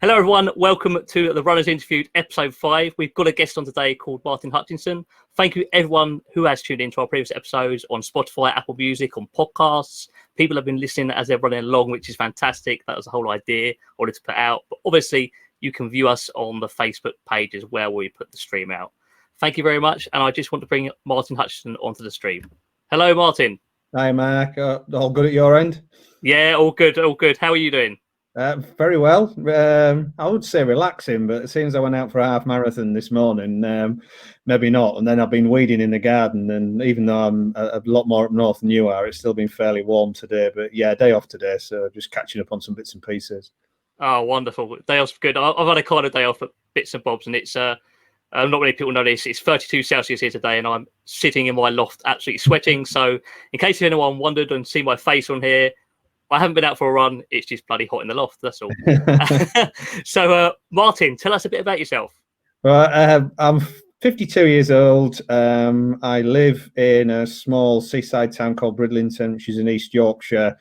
Hello, everyone. Welcome to the Runners Interviewed, episode 5. We've got a guest on today called Martin Hutchinson. Thank you, everyone who has tuned into our previous episodes on Spotify, Apple Music, on podcasts. People have been listening as they're running along, which is fantastic. That was the whole idea I wanted to put out. But obviously, you can view us on the Facebook page as well, where we put the stream out. Thank you very much. And I just want to bring Martin Hutchinson onto the stream. Hello, Martin. Hi, Mark. All good at your end? Yeah, all good, all good. How are you doing? Very well. I would say relaxing, but it seems I went out for a half marathon this morning. Maybe not. And then I've been weeding in the garden. And even though I'm a lot more up north than you are, it's still been fairly warm today. But yeah, day off today. So just catching up on some bits and pieces. Oh, wonderful. Day off's good. I've had a kind of day off at bits and bobs, and it's not many people know this. It's 32 Celsius here today, and I'm sitting in my loft absolutely sweating. So in case anyone wondered and see my face on here, I haven't been out for a run. It's just bloody hot in the loft. That's all. So, Martin, tell us a bit about yourself. Well, I'm 52 years old. I live in a small seaside town called Bridlington, which is in East Yorkshire.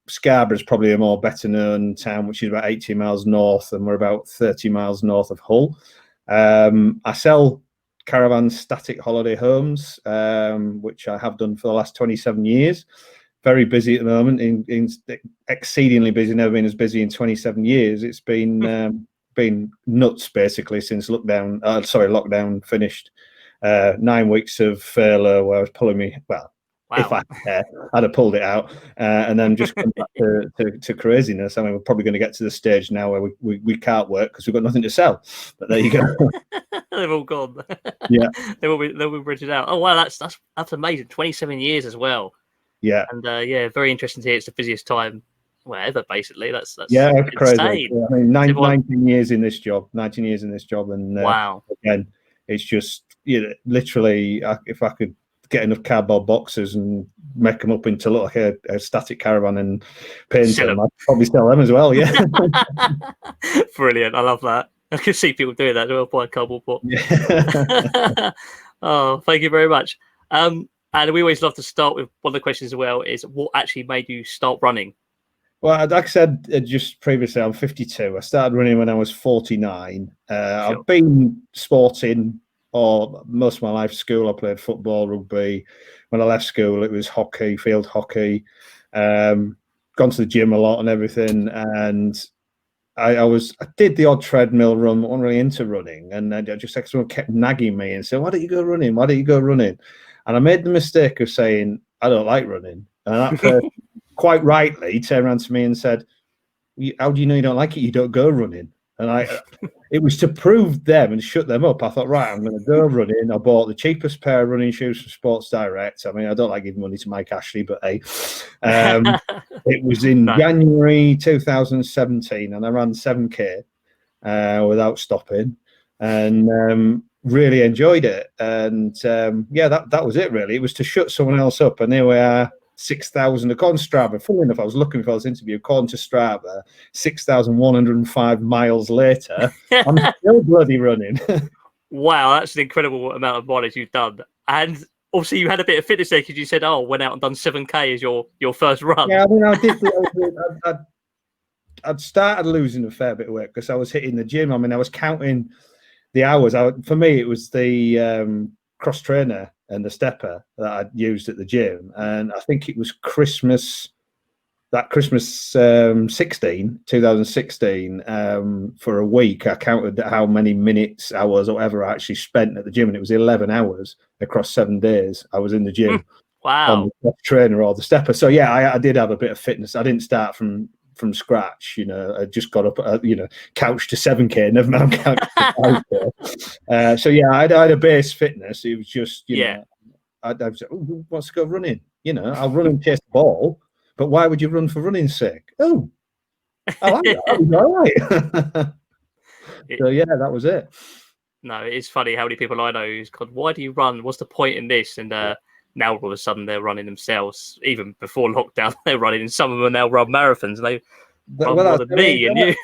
Scarborough is probably a more better known town, which is about 80 miles north, and we're about 30 miles north of Hull. I sell caravan static holiday homes, which I have done for the last 27 years. Very busy at the moment, in exceedingly busy. Never been as busy in 27 years. It's been nuts basically since lockdown finished. 9 weeks of furlough where I was pulling me. Well, wow. If I'd have pulled it out, and then just come back to craziness. I mean, we're probably going to get to the stage now where we can't work because we've got nothing to sell. But there you go. They've all gone. Yeah, they'll be rented out. Oh wow, that's amazing. 27 years as well. Yeah, and very interesting to hear. It's the busiest time ever, basically. That's yeah, it's crazy. Yeah, I mean, 19 years in this job. 19 years in this job, and wow. Again, it's just literally. If I could get enough cardboard boxes and make them up into like a static caravan and paint them, I'd probably sell them as well. Yeah, brilliant. I love that. I can see people doing that. They'll buy a cardboard box. Yeah. Oh, thank you very much. And we always love to start with one of the questions as well is what actually made you start running? Well, like I said just previously, I'm 52. I started running when I was 49. Sure. I've been sporting most of my life. School, I played football, rugby. When I left school, it was hockey, field hockey. Gone to the gym a lot and everything. And I did the odd treadmill run, but wasn't really into running. And I just like someone kept nagging me and said, "Why don't you go running? Why don't you go running?" And I made the mistake of saying, "I don't like running." And that person, quite rightly, turned around to me and said, "How do you know you don't like it? You don't go running." And it was to prove them and shut them up. I thought, right, I'm going to go running. I bought the cheapest pair of running shoes from Sports Direct. I mean, I don't like giving money to Mike Ashley, but hey, it was in January 2017, and I ran 7K without stopping. And really enjoyed it, and that was it really. It was to shut someone else up, and here we are, 6,000 according to Strava. Funnily enough, I was looking for this interview. According to Strava, 6,105 miles later, I'm still bloody running. Wow, that's an incredible amount of mileage you've done. And obviously you had a bit of fitness there because you said, went out and done 7K as your first run. Yeah, I mean, I did. I'd started losing a fair bit of weight because I was hitting the gym. I mean, I was counting the hours. For me, it was the cross trainer and the stepper that I'd used at the gym, and I think it was Christmas 2016, for a week. I counted how many minutes, hours, or whatever I actually spent at the gym, and it was 11 hours across 7 days. I was in the gym. Wow. On the trainer or the stepper. So yeah, I did have a bit of fitness. I didn't start from scratch, I just got up, couch to 7K, never mind couch to 5K. So yeah, I had a base fitness. It was just, I was like, who wants to go running? I'll run and chase the ball, but why would you run for running's sake? Oh, I like that. That was all right. So yeah, that was it. No, it's funny how many people I know who's gone, why do you run? What's the point in this? And now all of a sudden they're running themselves. Even before lockdown, they're running, and some of them now run marathons. And they run more than me and you.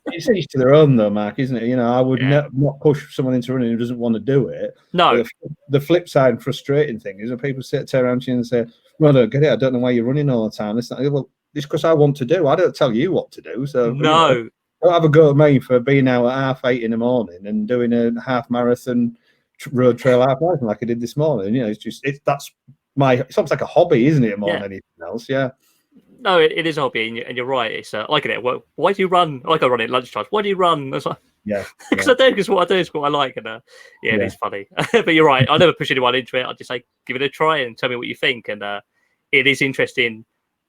It's each to their own, though, Mark, isn't it? I would not push someone into running who doesn't want to do it. No. The flip side and frustrating thing is when people turn around to you and say, "Well, I don't get it. I don't know why you're running all the time." It's like, well, it's because I want to do. I don't tell you what to do. So no. don't have a go at me for being out at 8:30 in the morning and doing a half marathon, road trail half marathon like I did this morning. You know, it's almost like a hobby, isn't it? More than anything else, yeah. No, it is a hobby, and you're right. It's I get it. Well, why do you run? Like I run at lunchtime. Why do you run? It's like, because I do. Because what I do is what I like, and it is funny. But you're right. I never push anyone into it. I just say give it a try and tell me what you think. And it is interesting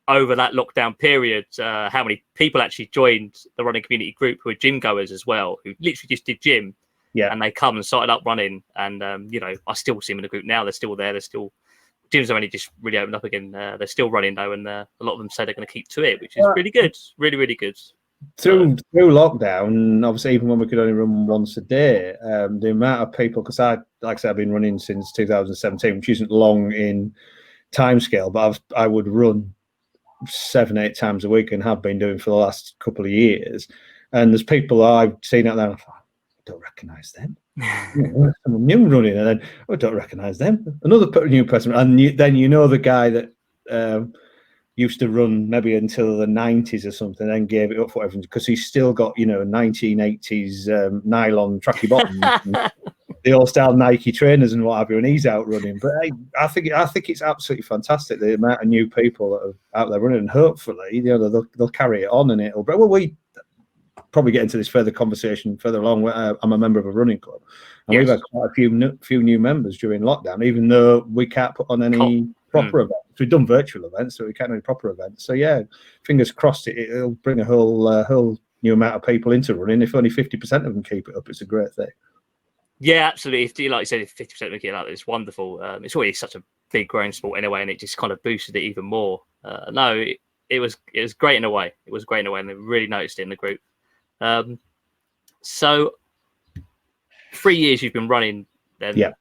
over that lockdown period how many people actually joined the running community group who are gym goers as well, who literally just did gym. Yeah, and they come and started up running, and you know, I still see them in the group now. They're still there. They're still. Gyms have only just really opened up again. They're still running though, and a lot of them say they're going to keep to it, which is really good. Really, really good. Through lockdown, obviously, even when we could only run once a day, the amount of people, because like I said, I've been running since 2017, which isn't long in timescale, but I would run 7-8 times a week and have been doing for the last couple of years. And there's people I've seen out there, I don't recognise them. Someone new running, and then I don't recognise them. Another new person, and then you know the guy that used to run maybe until the 90s or something, then gave it up for everything because he's still got 1980s nylon tracky bottoms, the old style Nike trainers and what have you, and he's out running. But I think it's absolutely fantastic the amount of new people that are out there running, and hopefully they'll carry it on, and it'll. Well, we probably get into this further conversation further along. I'm a member of a running club, and we've had quite a few new members during lockdown, even though we can't put on any proper events. We've done virtual events, so we can't do any proper events. So yeah, fingers crossed it'll bring a whole new amount of people into running. If only 50% of them keep it up, it's a great thing. Yeah, absolutely. Like you said, if 50% of them get out, it's wonderful. It's already such a big growing sport anyway, and it just kind of boosted it even more. It was great in a way. It was great in a way, and they really noticed it in the group. So 3 years you've been running then. Yeah.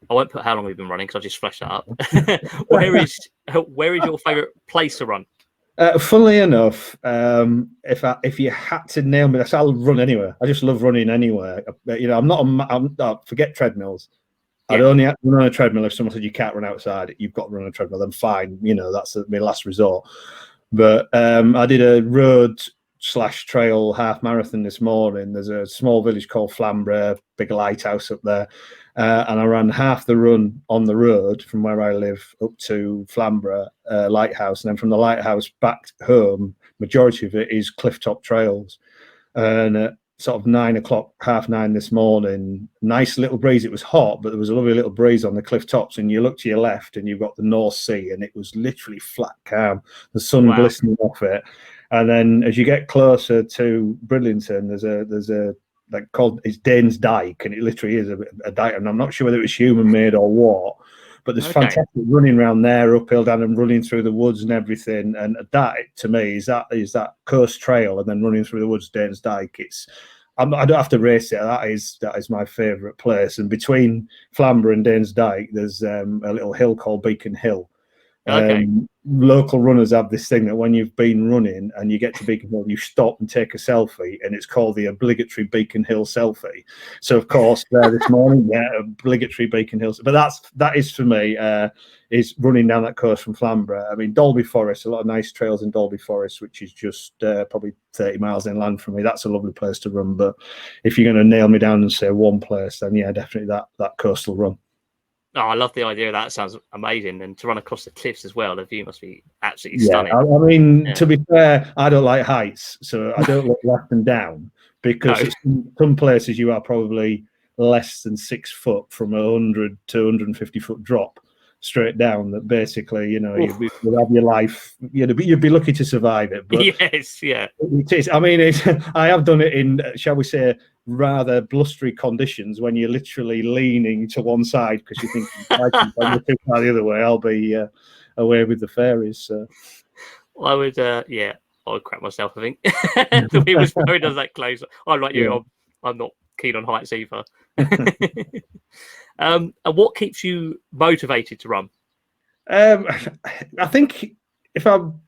I won't put how long we've been running because I just flashed that up. Where is your favourite place to run? Funnily enough, if you had to nail me, I'll run anywhere. I just love running anywhere. Forget treadmills. I'd only run on a treadmill if someone said you can't run outside. You've got to run on a treadmill. Then fine, that's my last resort. But I did a road/trail half marathon this morning. There's a small village called Flamborough, big lighthouse up there, and I ran half the run on the road from where I live up to Flamborough lighthouse, and then from the lighthouse back home, majority of it is clifftop trails. And at sort of 9 o'clock, 8:30 this morning, nice little breeze. It was hot, but there was a lovely little breeze on the cliff tops, and you look to your left and you've got the North Sea, and it was literally flat calm, the sun glistening off it. And then as you get closer to Bridlington, there's a like called, it's Danes Dyke, and it literally is a dike, and I'm not sure whether it was human made or what, but there's fantastic running around there, uphill, down, and running through the woods and everything. And that, to me, is that coast trail, and then running through the woods, Danes Dyke. I don't have to race it. That is my favourite place. And between Flamborough and Danes Dyke, there's a little hill called Beacon Hill. Local runners have this thing that when you've been running and you get to Beacon Hill, you stop and take a selfie, and it's called the obligatory Beacon Hill selfie. So of course this morning, obligatory Beacon Hill. But that is for me is running down that coast from Flamborough. I mean, Dalby Forest, a lot of nice trails in Dalby Forest, which is just probably 30 miles inland from me. That's a lovely place to run. But if you're going to nail me down and say one place, then yeah, definitely that coastal run. Oh, I love the idea of that. It sounds amazing. And to run across the cliffs as well, the view must be absolutely stunning. I mean, to be fair, I don't like heights, so I don't look left and down, because some places you are probably less than 6 foot from 100 to 150 foot drop straight down, that basically, you'd have your life, you'd be lucky to survive it. But yes, yeah. It is. I mean, I have done it in, shall we say, rather blustery conditions, when you're literally leaning to one side because you think, if I'm too far the other way, I'll be away with the fairies. So. Well, I would crap myself, I think. The way was very does that close. I'm like you. I'm not keen on heights either. And what keeps you motivated to run? I think, if I'm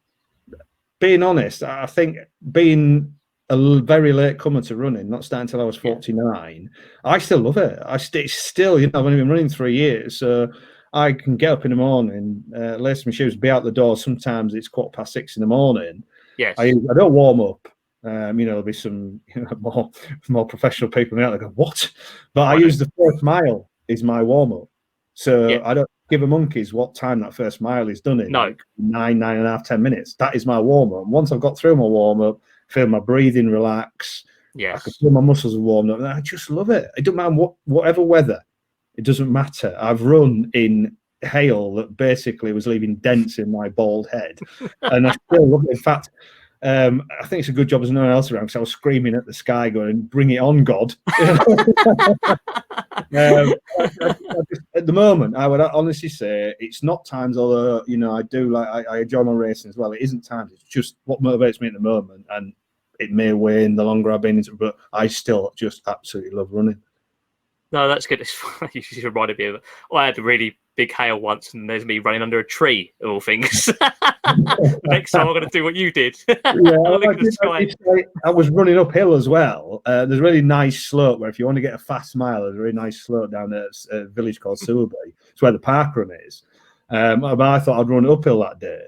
being honest, I think being a very late comer to running, not starting until I was 49, I still love it. It's still, I've only been running 3 years, so I can get up in the morning, lace my shoes, be out the door. Sometimes it's 6:15 in the morning, Yes. I don't warm up. There'll be some more professional people out there go, what? But I use the first mile is my warm up. So I don't give a monkeys what time that first mile is done in. No. Like 9.5, 10 minutes. That is my warm up. Once I've got through my warm up, feel my breathing relax. Yes. I can feel my muscles are warmed up. And I just love it. It doesn't matter whatever weather. It doesn't matter. I've run in hail that basically was leaving dents in my bald head, and I still love it. In fact, I think it's a good job there's no one else around because I was screaming at the sky, going, "Bring it on, God!" At the moment, I would honestly say it's not times. Although I do I enjoy my racing as well. It isn't times. It's just what motivates me at the moment, and it may wane the longer I've been into it, but I still just absolutely love running. No, that's good. You just reminded me of. I had a really big hail once, and there's me running under a tree, of all things. Next time, I'm going to do what you did. I was running uphill as well. There's a really nice slope where, if you want to get a fast mile, there's a really nice slope down there. It's a village called Sewerby. It's where the park run is. But I thought I'd run uphill that day.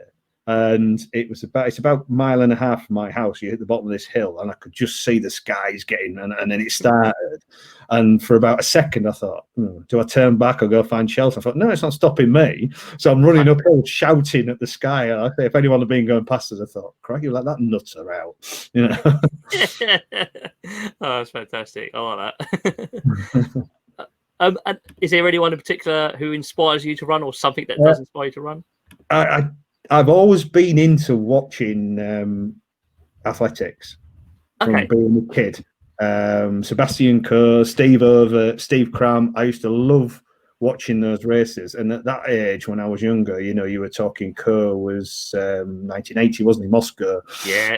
And it's about 1.5 miles from my house. You hit the bottom of this hill, and I could just see the skies getting, and then it started. And for about a second, I thought, do I turn back or go find shelter? I thought, no, it's not stopping me. So I'm running uphill, shouting at the sky. And if anyone had been going past us, I thought, crikey, let that nutter out. Oh, that's fantastic. I like that. And is there anyone in particular who inspires you to run, or something that does inspire you to run? I've always been into watching athletics from being a kid. Sebastian Coe, Steve Over, Steve Cram. I used to love watching those races. And at that age, when I was younger, you were talking Coe was 1980, wasn't he? Moscow. Yeah.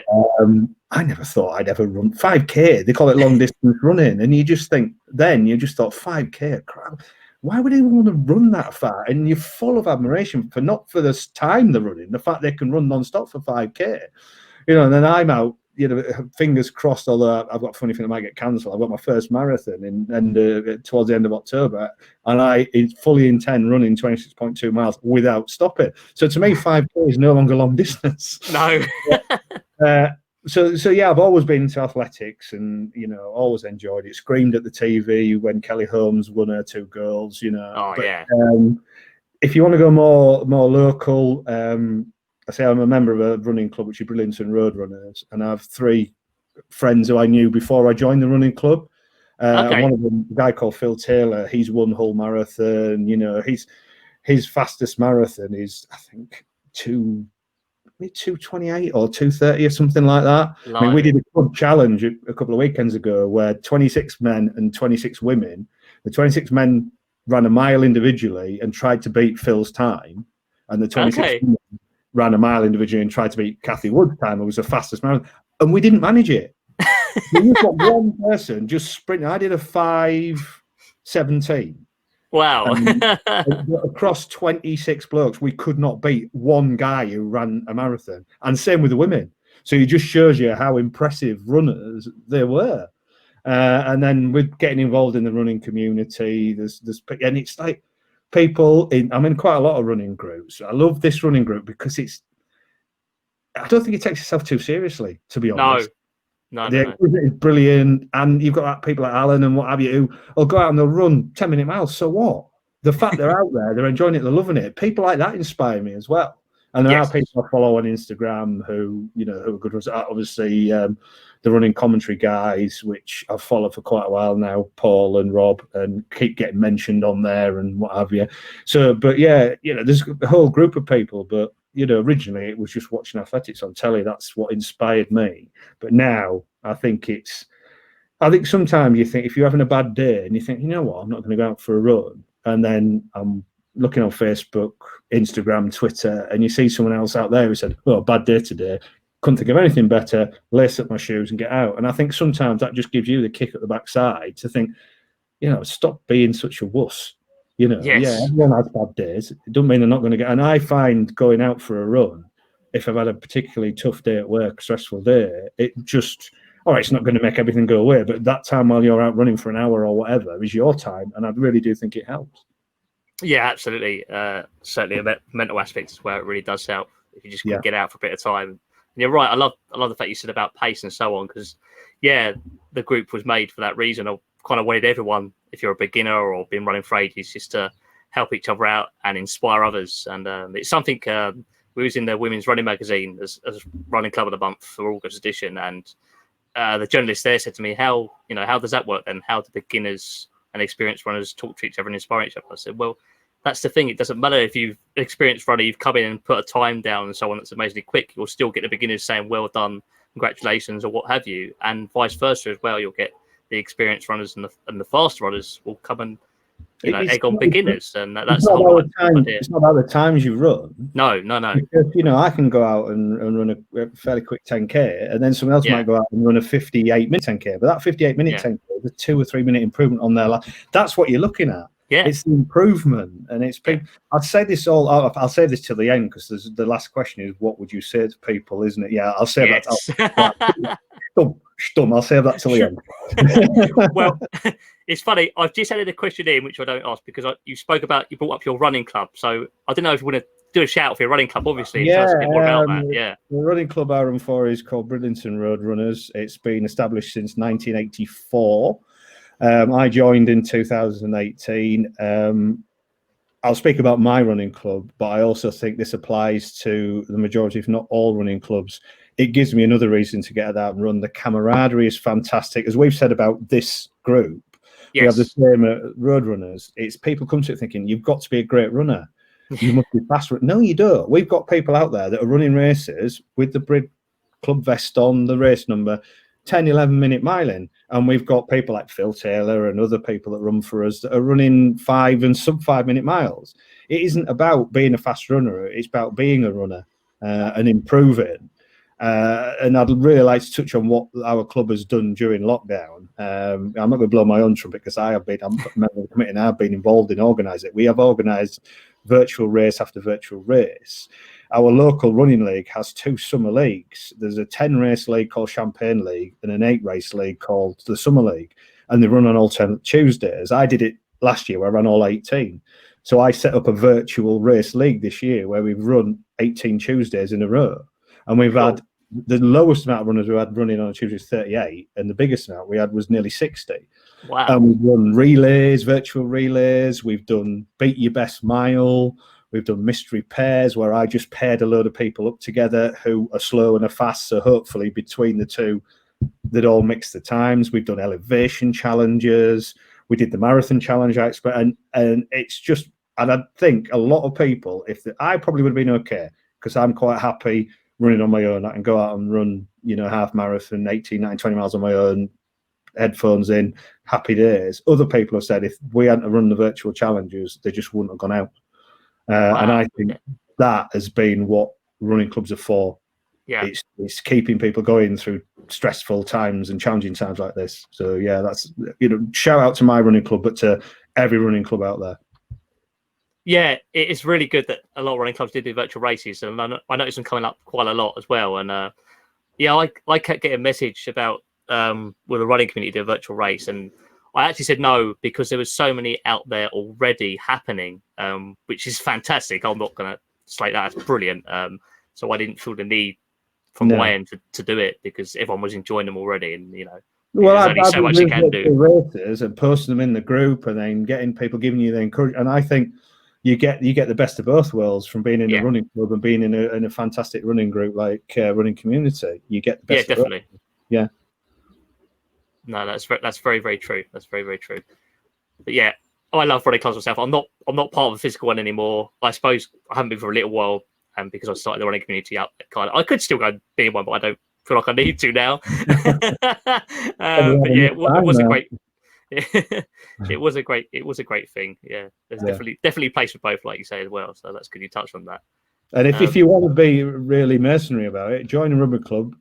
I never thought I'd ever run 5K. They call it long distance running. And you just thought 5K, crap. Why would anyone want to run that far? And you're full of admiration for not for the time they're running, the fact they can run non-stop for 5K. And then I'm out, fingers crossed, although I've got a funny thing that might get cancelled. I've got my first marathon towards the end of October, and I fully intend running 26.2 miles without stopping. So to me, 5K is no longer long distance. No. So yeah, I've always been into athletics, and always enjoyed it. Screamed at the TV when Kelly Holmes won her 2 goals. Oh, yeah. If you want to go more local, I say I'm a member of a running club, which is Bridlington Road Runners, and I have 3 friends who I knew before I joined the running club. And one of them, a guy called Phil Taylor, he's won Hull Marathon. His fastest marathon is, I think, 2:28 or 2:30 or something like that. I mean, we did a club challenge a couple of weekends ago where 26 men and 26 women, the 26 men ran a mile individually and tried to beat Phil's time, and the 26 women ran a mile individually and tried to beat Kathy Wood's time. It was the fastest marathon, and we didn't manage it. We've got one person just sprinting. I did a 5:17. Wow. Across 26 blokes, we could not beat one guy who ran a marathon. And same with the women. So it just shows you how impressive runners they were. And then with getting involved in the running community, and it's like I'm in quite a lot of running groups. I love this running group because I don't think it takes itself too seriously, to be honest. No. It's brilliant, and you've got people like Alan and what have you who will go out and they'll run 10-minute miles. So what? The fact they're out there, they're enjoying it, they're loving it. People like that inspire me as well. And there are people I follow on Instagram who are good runners. Obviously, the running commentary guys, which I've followed for quite a while now, Paul and Rob, and keep getting mentioned on there and what have you. So, but yeah, there's a whole group of people, but originally it was just watching athletics on telly. That's what inspired me. But now I think sometimes you think if you're having a bad day and you think, you know what, I'm not going to go out for a run. And then I'm looking on Facebook, Instagram, Twitter, and you see someone else out there who said, oh, bad day today. Couldn't think of anything better, lace up my shoes and get out. And I think sometimes that just gives you the kick at the backside to think, stop being such a wuss. Yeah, everyone has bad days. It doesn't mean they're not going to get. And I find going out for a run, if I've had a particularly tough day at work, stressful day, it's not going to make everything go away. But that time while you're out running for an hour or whatever is your time. And I really do think it helps. Yeah, absolutely. Certainly a mental aspect is where it really does help. If you just can get out for a bit of time, you're right. I love the fact you said about pace and so on, because the group was made for that reason. I kind of wanted everyone, if you're a beginner or been running for ages, just to help each other out and inspire others. And it's something we was in the Women's Running magazine as Running Club of the Month for August edition, and the journalist there said to me, how does that work then? How do beginners and experienced runners talk to each other and inspire each other? I said, well, that's the thing. It doesn't matter if you've an experienced runner, you've come in and put a time down and so on that's amazingly quick. You'll still get the beginners saying, well done, congratulations, or what have you. And vice versa as well. You'll get the experienced runners and the fast runners will come and egg on beginners. And that's the whole idea. It's not about the times you run. No. Because, I can go out and run a fairly quick 10K, and then someone else might go out and run a 58-minute 10K. But that 58-minute 10K is a 2 or 3 minute improvement on their life. That's what you're looking at. Yeah, it's the improvement, and it's people. I'd say this all. I'll say this till the end, because the last question is, what would you say to people, isn't it? Yeah, I'll say that. I'll save that till the end. Well, it's funny. I've just added a question in which I don't ask, because you brought up your running club. So I don't know if you want to do a shout out for your running club, obviously. Tell us a bit more about that. Yeah, the running club I run for is called Bridlington Road Runners. It's been established since 1984. I joined in 2018. I'll speak about my running club, but I also think this applies to the majority, if not all, running clubs. It gives me another reason to get out and run. The camaraderie is fantastic. As we've said about this group, we have the same at Road Runners. It's people come to it thinking, you've got to be a great runner. You must be fast. No, you don't. We've got people out there that are running races with the Brid Club vest on, the race number, 10, 11-minute miling. And we've got people like Phil Taylor and other people that run for us that are running 5 and sub 5 minute miles. It isn't about being a fast runner. It's about being a runner and improving. And I'd really like to touch on what our club has done during lockdown. I'm not going to blow my own trumpet, because I'm a member of the committee and I've been involved in organising it. We have organised virtual race after virtual race. Our local running league has 2 summer leagues. There's a 10-race league called Champagne League and an 8-race league called the Summer League, and they run on alternate Tuesdays. I did it last year where I ran all 18. So I set up a virtual race league this year where we've run 18 Tuesdays in a row, and we've had the lowest amount of runners we had running on a Tuesday was 38, and the biggest amount we had was nearly 60. Wow. And we've run relays, virtual relays. We've done beat your best mile. We've done mystery pairs, where I just paired a load of people up together who are slow and are fast. So hopefully between the two, they'd all mix the times. We've done elevation challenges. We did the marathon challenge, I expect. And it's just, and I think a lot of people, I probably would have been okay, because I'm quite happy running on my own. I can go out and run, half marathon, 18, 19, 20 miles on my own, headphones in, happy days. Other people have said if we hadn't run the virtual challenges, they just wouldn't have gone out. And I think that has been what running clubs are for. Yeah, it's keeping people going through stressful times and challenging times like this. So yeah, that's shout out to my running club, but to every running club out there. Yeah, it's really good that a lot of running clubs did do virtual races, and I noticed them coming up quite a lot as well. And I kept getting a message about will the running community do a virtual race, and I actually said no, because there was so many out there already happening, which is fantastic. I'm not going to slate that. It's brilliant. So I didn't feel the need from my end to do it, because everyone was enjoying them already. And, there's only so much you can do. Races and posting them in the group, and then getting people giving you the encouragement. And I think you get the best of both worlds from being in a running club and being in a fantastic running group like running community. You get the best. Yeah, definitely. Yeah. No, that's very, very true. That's very, very true. But yeah, I love running clubs myself. I'm not part of a physical one anymore. I suppose I haven't been for a little while, because I started the running community up. I could still go and be in one, but I don't feel like I need to now. But yeah, it was a great. It was a great thing. Yeah, there's definitely a place for both, like you say as well. So that's good you touched on that. And if you want to be really mercenary about it, join a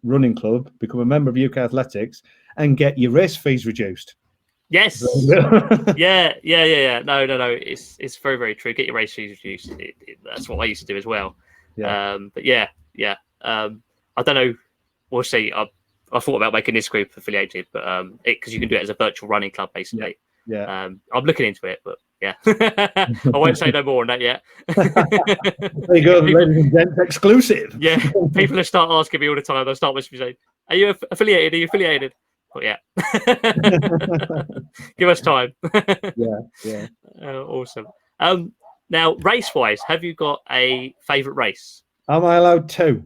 running club, become a member of UK Athletics, and get your race fees reduced. Yes. Yeah. No. It's very, very true. Get your race fees reduced. That's what I used to do as well. Yeah. But yeah. I don't know. We'll see. I thought about making this group affiliated, but because you can do it as a virtual running club, basically. Yeah. I'm looking into it, but yeah, I won't say no more on that yet. There you go, ladies and gents, exclusive. Yeah, people will start asking me all the time. They'll start whispering, saying, "Are you affiliated? Are you affiliated?" But yeah, give us time. Yeah. Awesome. Now, race-wise, have you got a favourite race? Am I allowed two?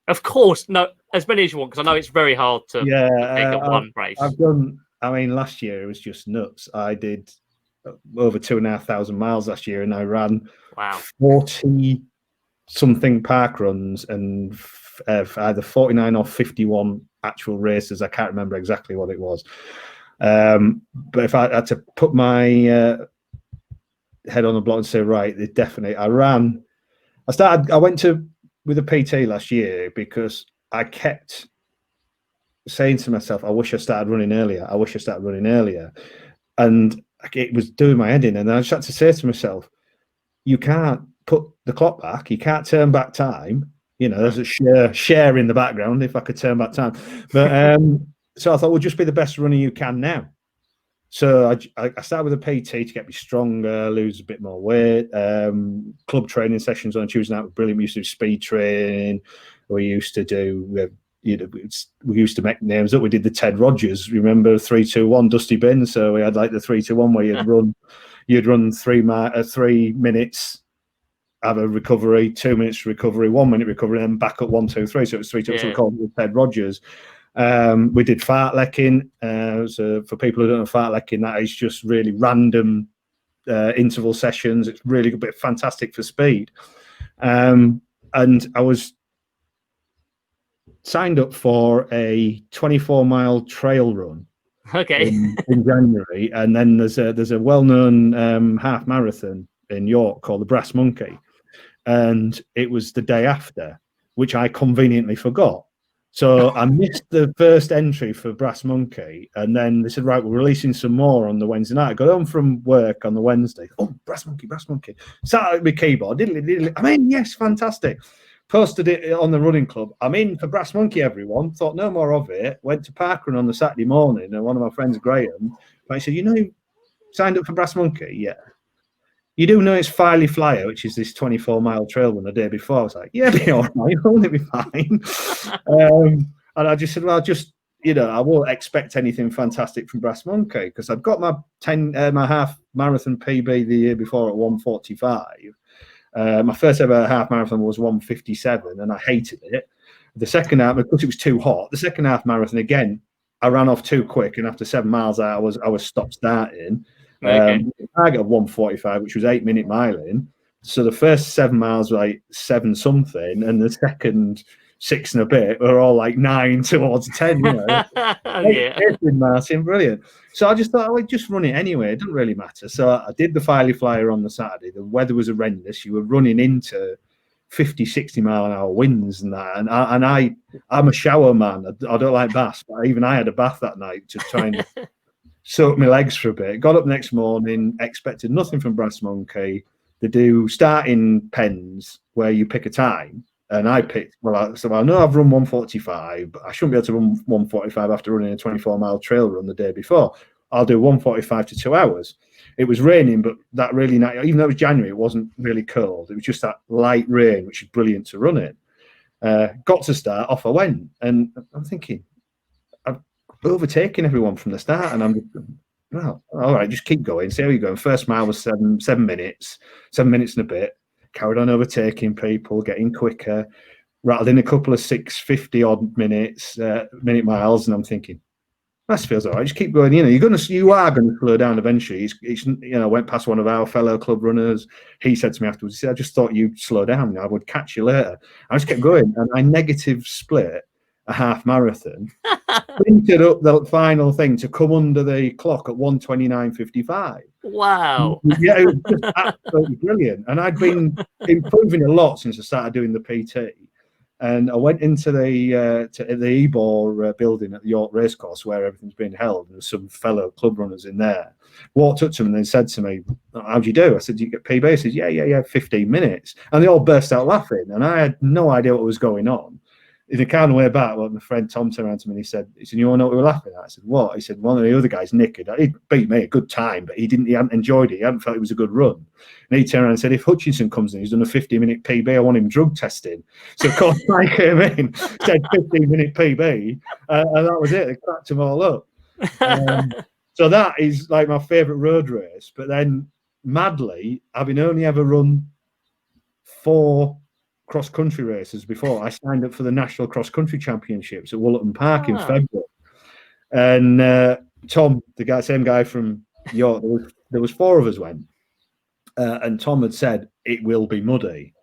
Of course, no, as many as you want, because I know it's very hard to pick a one race. I've done. I mean, last year it was just nuts. I did over 2,500 miles last year, and I ran 40 something park runs and either 49 or 51 actual races. I can't remember exactly what it was. But if I had to put my head on the block and say, right, definitely, I went with a PT last year because I kept saying to myself, I wish I started running earlier. I wish I started running earlier. And it was doing my head in. And I just had to say to myself, you can't put the clock back. You can't turn back time. You know, there's a share in the background if I could turn back time. But so I thought, well, just be the best runner you can now. So I started with a PT to get me stronger, lose a bit more weight. Club training sessions on Tuesday night were brilliant. We used to do speed training. We used to make names up. We did the Ted Rogers. Remember 3-2-1 Dusty Bin? So we had like the 3-2-1 where you'd run 3 minutes, have a recovery, 2 minutes recovery, 1 minute recovery, and then back up 1, 2, 3. So it was 3-2. So we called it Ted Rogers. We did fartlecking. So for people who don't know fartlecking, that is just really random interval sessions. It's really a bit fantastic for speed. And I was signed up for a 24-mile trail run. In January, and then there's a well-known half marathon in York called the Brass Monkey, and it was the day after, which I conveniently forgot. So I missed the first entry for Brass Monkey, and then they said, right, we're releasing some more on the Wednesday night. I got home from work on the Wednesday. Oh, Brass Monkey. Sat at my keyboard. I'm in. Yes, fantastic. Posted it on the running club. I'm in for Brass Monkey, everyone. Thought no more of it. Went to parkrun on the Saturday morning, and one of my friends, Graham, I said, you signed up for Brass Monkey? Yeah. You do know it's Filey Flyer, which is this 24-mile trail run the day before. I was like, yeah, be all right. Won't it be fine? And I just said, well, I won't expect anything fantastic from Brass Monkey because I'd got my half marathon PB the year before at 1:45. My first ever half marathon was 1:57, and I hated it. The second half, because it was too hot, the second half marathon again, I ran off too quick, and after 7 miles out, I was stopped starting. Target of 1:45, which was 8-minute miling. So the first 7 miles were like 7 something, and the second 6 and a bit were all like 9 towards 10. Martin, brilliant. So I just thought I would just run it anyway. It doesn't really matter. So I did the Filey Flyer on the Saturday. The weather was horrendous. You were running into 50, 60 mile an hour winds and that. And I'm a shower man. I don't like baths, but even I had a bath that night to try and soak my legs for a bit. Got up next morning, expected nothing from Brass Monkey. They do starting pens where you pick a time. And I picked, I know I've run 1:45, but I shouldn't be able to run 1:45 after running a 24-mile trail run the day before. I'll do 1:45 to 2 hours. It was raining, but that really night, even though it was January, it wasn't really cold. It was just that light rain, which is brilliant to run in. Got to start, off I went. And I'm thinking, I've overtaken everyone from the start. And I'm just, well, all right, just keep going. See how you go. First mile was 7 minutes, 7 minutes and a bit. Carried on overtaking people, getting quicker, rattled in a couple of 6:50 odd minute miles, and I'm thinking, that feels all right. Just keep going. You are going to slow down eventually. Went past one of our fellow club runners. He said to me afterwards, he said, I just thought you'd slow down. I would catch you later. I just kept going, and I negative split a half marathon, printed up the final thing to come under the clock at 1:29:55. Wow. Yeah, it was just absolutely brilliant. And I'd been improving a lot since I started doing the PT. And I went into the Ebor building at the York Racecourse where everything's being held. There's some fellow club runners in there. Walked up to them and they said to me, how'd you do? I said, do you get PB? He said, yeah, 15 minutes. And they all burst out laughing. And I had no idea what was going on. in the kind of way back, well, my friend Tom turned around to me and he said, you want to know what we were laughing at? I said, what? He said, one of the other guys, Nick, he beat me a good time, but he hadn't enjoyed it. He hadn't felt it was a good run. And he turned around and said, if Hutchinson comes in, he's done a 50-minute PB, I want him drug testing. So of course I came in, said 15-minute PB, and that was it. They cracked them all up. So that is like my favourite road race. But then, madly, having only ever run 4 cross-country races before, I signed up for the National Cross-Country Championships at Woollerton Park in February. And Tom, same guy from York, there was 4 of us went. And Tom had said, it will be muddy.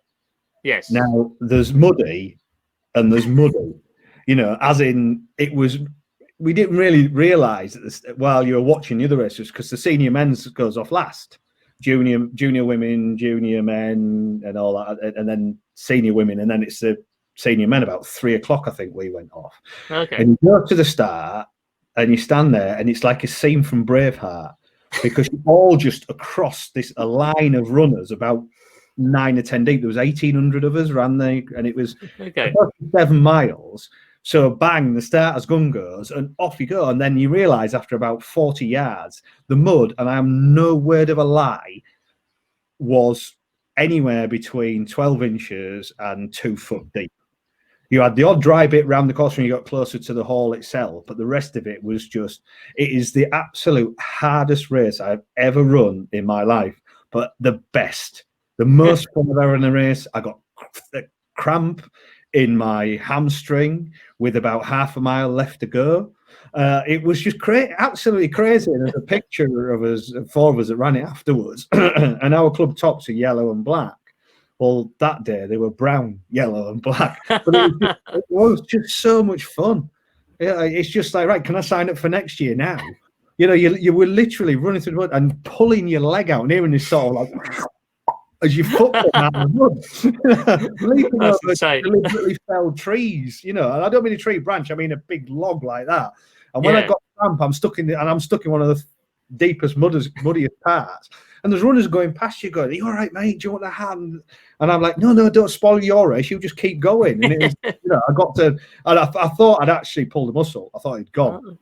Yes. Now, there's muddy and there's muddy. As in, it was... We didn't really realise that while you were watching the other races, because the senior men's goes off last. Junior women, junior men, and all that, and then senior women, and then it's the senior men about 3 o'clock, I think we went off. Okay. And you go to the start and you stand there and it's like a scene from Braveheart, because you're all just across a line of runners, about 9 or 10 deep. There was 1,800 of us ran there, and it was 7 miles. So bang, the starter's gun goes, and off you go. And then you realise after about 40 yards, the mud, and I'm no word of a lie, was anywhere between 12 inches and 2 foot deep. You had the odd dry bit round the course when you got closer to the hall itself, but the rest of it was it is the absolute hardest race I've ever run in my life, but the best. The most fun I've ever in a race. I got cramp in my hamstring with about half a mile left to go. It was just absolutely crazy. And there's a picture of us, 4 of us that ran it afterwards. And our club tops are yellow and black. Well, that day they were brown, yellow and black. But it was just so much fun. It's just like, right, can I sign up for next year now? You were literally running through the mud and pulling your leg out and hearing this sort of like... as your foot out of the mud, leaping over deliberately felled trees, and I don't mean a tree branch, I mean a big log like that. And when I got cramp, I'm stuck in one of the deepest, muddiest parts. And there's runners going past you going, "Are you all right, mate? Do you want a hand?" And I'm like, no, don't spoil your race. You just keep going. And it was, I got to, and I thought I'd actually pulled a muscle. I thought he'd gone.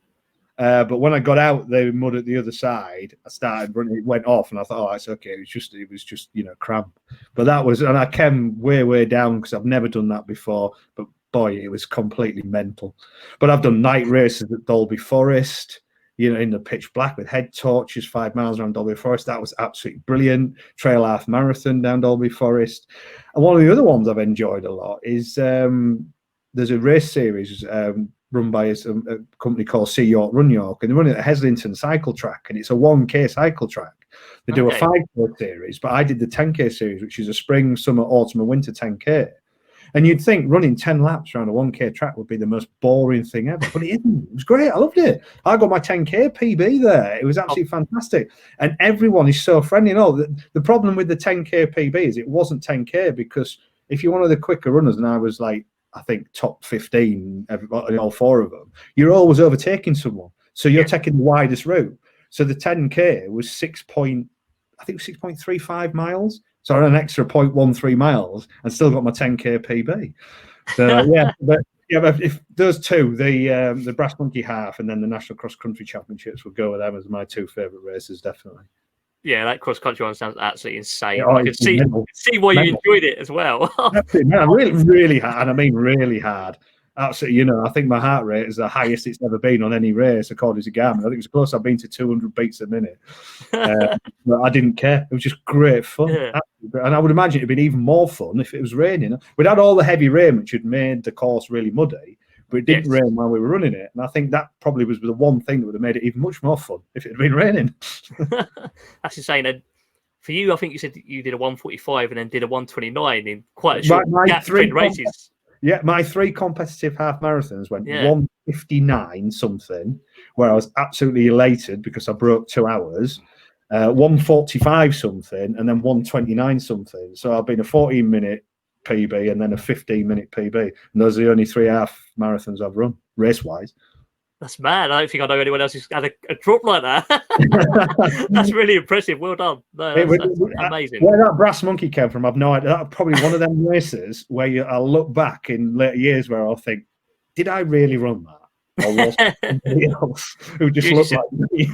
But when I got out the mud at the other side, I started running. It went off, and I thought, "Oh, it's okay." It was just cramp. But that was, and I came way down because I've never done that before. But boy, it was completely mental. But I've done night races at Dalby Forest, in the pitch black with head torches, 5 miles around Dalby Forest. That was absolutely brilliant. Trail half marathon down Dalby Forest. And one of the other ones I've enjoyed a lot is there's a race series. Run by a company called Sea York Run York, and they run it at Heslington Cycle Track, and it's a 1K cycle track. They do a 5K series, but I did the 10K series, which is a spring, summer, autumn, and winter 10K. And you'd think running 10 laps around a 1K track would be the most boring thing ever, but it isn't. It was great. I loved it. I got my 10K PB there. It was absolutely fantastic. And everyone is so friendly. The problem with the 10K PB is it wasn't 10K, because if you're one of the quicker runners, and I was like, I think top 15 in all 4 of them, you're always overtaking someone. So you're taking the widest route. So the 10K was 6.35 miles. So I ran an extra 0.13 miles and still got my 10K PB. So but if those 2, the Brass Monkey Half and then the National Cross Country Championships, would go with them as my 2 favourite races, definitely. Yeah, that cross country one sounds absolutely insane. I could see why you enjoyed it as well. Absolutely, man, really hard, and I mean really hard. Absolutely, I think my heart rate is the highest it's ever been on any race, according to Garmin. I think it's close. I've been to 200 beats a minute, but I didn't care. It was just great fun, and I would imagine it'd been even more fun if it was raining. We'd had all the heavy rain, which had made the course really muddy. But it didn't rain while we were running it. And I think that probably was the one thing that would have made it even much more fun if it had been raining. That's insane. And for you, I think you said you did a 145 and then did a 129 in quite a short gap between races. Yeah, my 3 competitive half marathons went 159 something, where I was absolutely elated because I broke 2 hours, 145 something, and then 129 something. So I've been a 14-minute PB and then a 15-minute PB. And those are the only 3 half marathons I've run, race-wise. That's mad. I don't think I know anyone else who's had a drop like that. That's really impressive. Well done. No, that's amazing. Where that brass monkey came from, I've no idea. That's probably one of them races where I'll look back in later years where I'll think, did I really run that? Or was somebody else who just looked like me?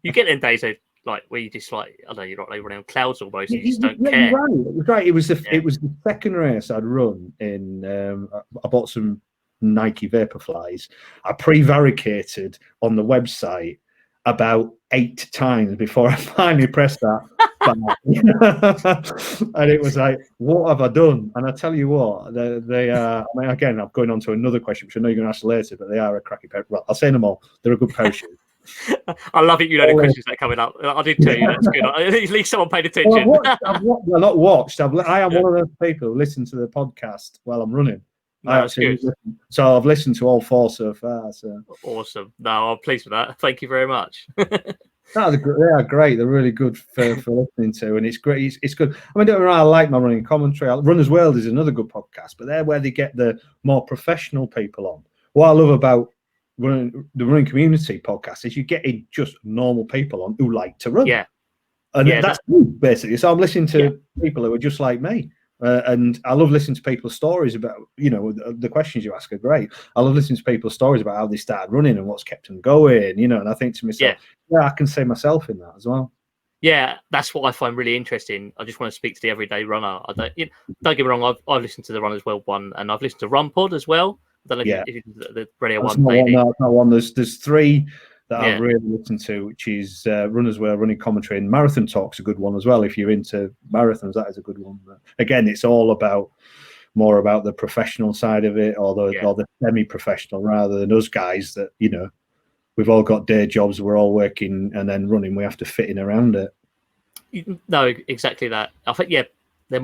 You get them days like where you just like, I don't know, you're not running on clouds almost. You just don't care. You're right. It was right. It was the second race I'd run in. I bought some Nike Vaporflies. I prevaricated on the website about 8 times before I finally pressed that button. And it was like, what have I done? And I tell you what, they are, I mean, again, I'm going on to another question, which I know you're going to ask later, but they are a cracky pair. Well, I'll say them all. They're a good pair of shoes. I love it. You know the questions that are coming up. I did too. That's good. At least someone paid attention. Well, not watched. I am one of those people who listen to the podcast while I'm running. No, that's good. So I've listened to all 4 so far. So awesome. No, I'm pleased with that. Thank you very much. They are great. They're really good for listening to, and it's great. It's good. I mean, I like my running commentary. Runner's World is another good podcast, but they're where they get the more professional people on. What I love about the running community podcast is you get just normal people on who like to run. Yeah, and that's basically. So I'm listening to people who are just like me. And I love listening to people's stories about, the questions you ask are great. I love listening to people's stories about how they started running and what's kept them going, and I think to myself, I can see myself in that as well. Yeah, that's what I find really interesting. I just want to speak to the everyday runner. Don't get me wrong, I've listened to the Runners World one, and I've listened to Run Pod as well. I don't know if you the radio one. No, it's not one. There's 3 that I've really listened to, which is Runners World running commentary, and Marathon Talk's a good one as well. If you're into marathons, that is a good one. But again, it's all more about the professional side of it, or the semi-professional, rather than us guys that we've all got day jobs, we're all working and then running. We have to fit in around it. No, exactly that. I think them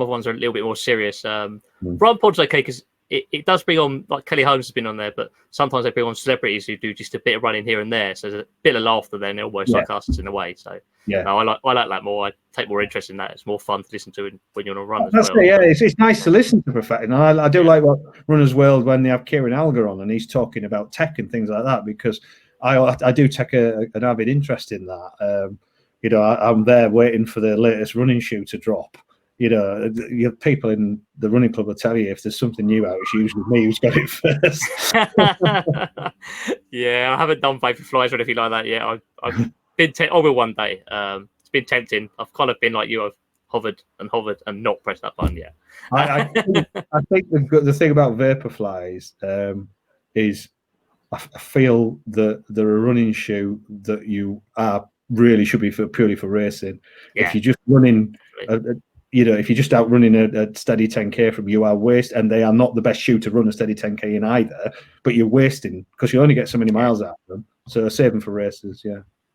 other ones are a little bit more serious. Run Pod's okay because it does bring on, like Kelly Holmes has been on there, but sometimes they bring on celebrities who do just a bit of running here and there. So there's a bit of laughter then, almost like us in a way. So no, I like that more. I take more interest in that. It's more fun to listen to when you're on a run as well. It's nice to listen to professional. I do like what Runners World when they have Kieran Alger on and he's talking about tech and things like that, because I do take an avid interest in that. I'm there waiting for the latest running shoe to drop. You have people in the running club will tell you if there's something new out, it's usually me who's got it first. I haven't done Vaporflies or anything like that yet. I've been I will one day. It's been tempting. I've kind of been like you. I've hovered and not pressed that button yet. I think the thing about Vaporflies is I feel that they're a running shoe that you really should be purely for racing. If you're just running. If you're just out running a steady 10K from you are wasting, and they are not the best shoe to run a steady 10K in either, but you're wasting because you only get so many miles out of them. So save them for races,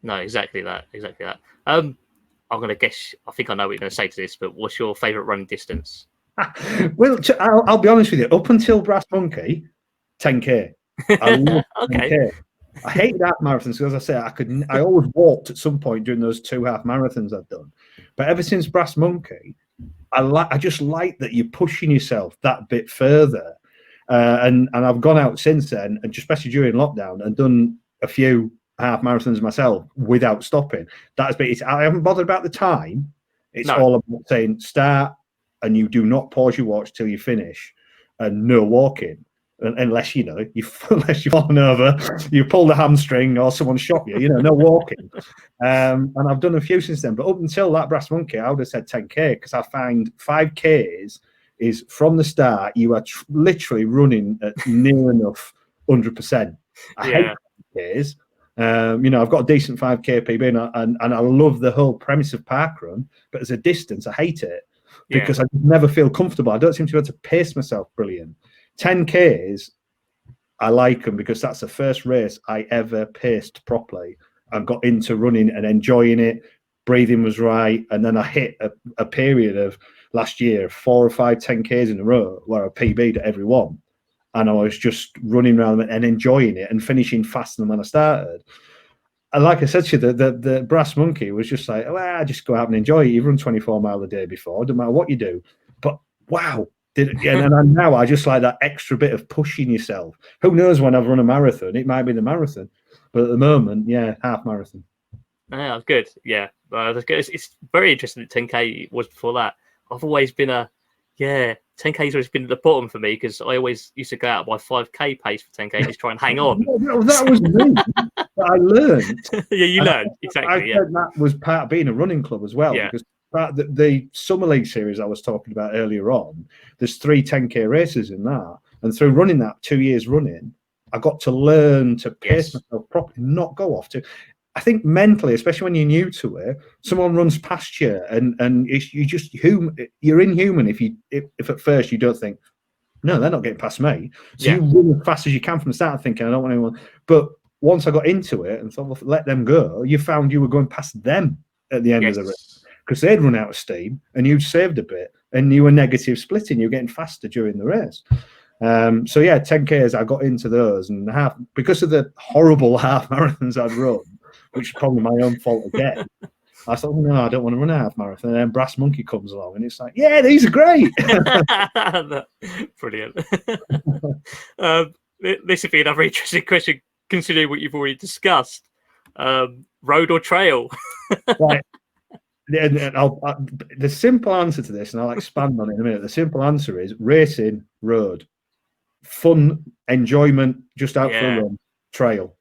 No, exactly that. I'm going to guess, I think I know what you're going to say to this, but what's your favourite running distance? Well, I'll be honest with you. Up until Brass Monkey, 10K. I love 10K. I hated half marathons because, as I say, I always walked at some point during those 2 half marathons I've done. But ever since Brass Monkey, I just like that you're pushing yourself that bit further. And I've gone out since then, and especially during lockdown, and done a few half marathons myself without stopping. I haven't bothered about the time. It's all about saying start, and you do not pause your watch till you finish, and no walking. Unless unless you've fallen over, you pull the hamstring or someone shot you, no walking. And I've done a few since then. But up until that Brass Monkey, I would have said 10K, because I find 5Ks is from the start, you are literally running at near enough 100%. I hate 5Ks. I've got a decent 5K PB, and I love the whole premise of parkrun, but as a distance, I hate it because I never feel comfortable. I don't seem to be able to pace myself brilliant. 10Ks, I like them because that's the first race I ever paced properly and got into running and enjoying it. Breathing was right. And then I hit a period of last year, 4 or 5 10Ks in a row where I PB'd at every one. And I was just running around and enjoying it and finishing faster than when I started. And like I said to you, the Brass Monkey was just like, I just go out and enjoy it. You've run 24 miles a day before. It doesn't matter what you do. But wow, And now I just like that extra bit of pushing yourself. Who knows when I've run a marathon? It might be the marathon, but at the moment, yeah, half marathon. Yeah, that's good. Yeah, that's good. It's very interesting that 10K was before that. I've always been 10K's always been at the bottom for me because I always used to go out by 5K pace for 10K just try and hang on. That was me. I learned. Yeah, you learned exactly. I that was part of being a running club as well, because part of the Summer League series I was talking about earlier on, there's 3 10K races in that, and through running that 2 years running, I got to learn to pace myself properly, not go off to. I think mentally, especially when you're new to it, someone runs past you, and you're inhuman if at first you don't think, no, they're not getting past me. So you run as fast as you can from the start, thinking I don't want anyone. But once I got into it and thought, well, let them go, you found you were going past them at the end of the race because they'd run out of steam and you'd saved a bit, and you were negative splitting. You were getting faster during the race. So yeah, 10Ks, I got into those, and because of the horrible half marathons I'd run, which is probably my own fault again. I thought, no, I don't want to run a half marathon. And then Brass Monkey comes along, and it's like, yeah, these are great. Brilliant. This would be another interesting question, considering what you've already discussed. Road or trail? Right. The simple answer to this, and I'll expand on it in a minute. The simple answer is racing, road. Fun, enjoyment, just out for a run, trail.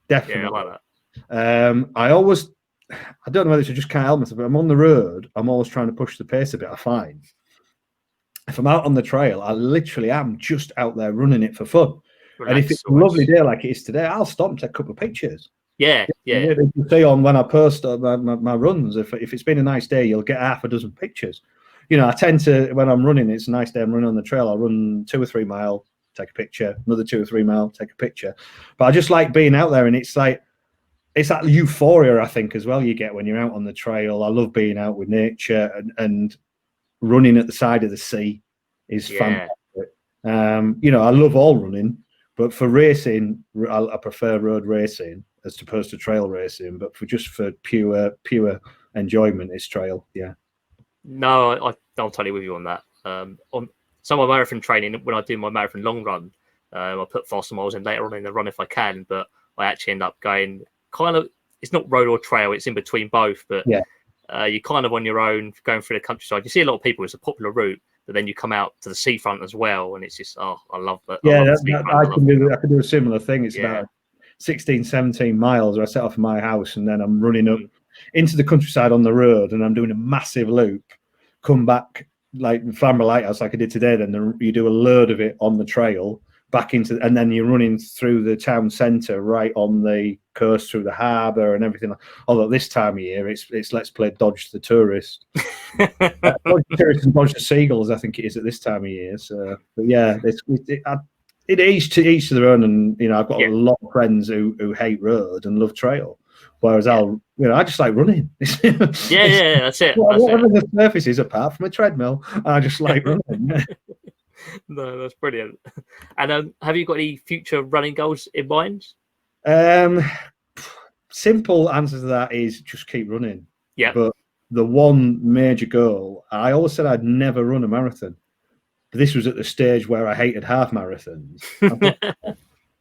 Definitely. Yeah, I like that. I don't know whether it's just can't help myself, but I'm on the road. I'm always trying to push the pace a bit. I find if I'm out on the trail, I literally am just out there running it for fun. And if it's a lovely day like it is today, I'll stop and take a couple of pictures. Yeah. You see on when I post my runs, if it's been a nice day, you'll get half a dozen pictures. You know, I tend to, when I'm running, it's a nice day, I'm running on the trail, I'll run 2 or 3 mile, take a picture, another 2 or 3 mile, take a picture. But I just like being out there, and it's that euphoria, I think, as well, you get when you're out on the trail. I love being out with nature, and running at the side of the sea is fantastic. You know, I love all running, but for racing, I prefer road racing as opposed to trail racing. But for pure enjoyment, it's trail. Yeah. No, I'm totally with you on that. On some of my marathon training, when I do my marathon long run, I put faster miles in later on in the run if I can, but I actually end up going kind of, it's not road or trail, it's in between both, but you're kind of on your own going through the countryside. You see a lot of people, it's a popular route, but then you come out to the seafront as well, and it's just, I love that. Yeah, I can do a similar thing. It's about 16, 17 miles where I set off from my house, and then I'm running up into the countryside on the road, and I'm doing a massive loop, come back like Flamborough Lighthouse like I did today, then you do a load of it on the trail, back into, and then you're running through the town centre, right on the coast through the harbour and everything. Although this time of year, it's let's play dodge the tourist, dodge the tourist and dodge the seagulls. I think it is at this time of year. So, but yeah, it each to their own. And you know, I've got a lot of friends who hate road and love trail, whereas I just like running. That's it. Whatever the surface is, apart from a treadmill, I just like running. No, that's brilliant. And have you got any future running goals in mind? Simple answer to that is just keep running. Yeah. But the one major goal, I always said I'd never run a marathon. But this was at the stage where I hated half marathons.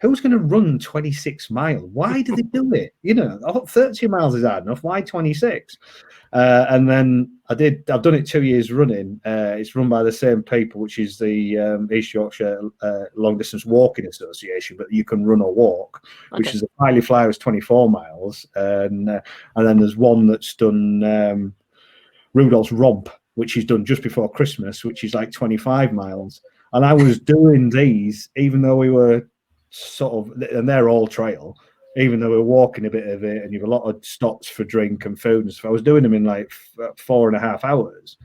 Who's going to run 26 miles? Why do they do it? You know, I thought 30 miles is hard enough. Why 26? And then I've done it 2 years running. It's run by the same people, which is the East Yorkshire Long Distance Walking Association, but you can run or walk, which is a Piley Flyers 24 miles. And then there's one that's done Rudolph's Romp, which is done just before Christmas, which is like 25 miles. And I was doing these, even though we were sort of, and they're all trail, even though we're walking a bit of it, and you have a lot of stops for drink and food and stuff. I was doing them in like 4.5 hours.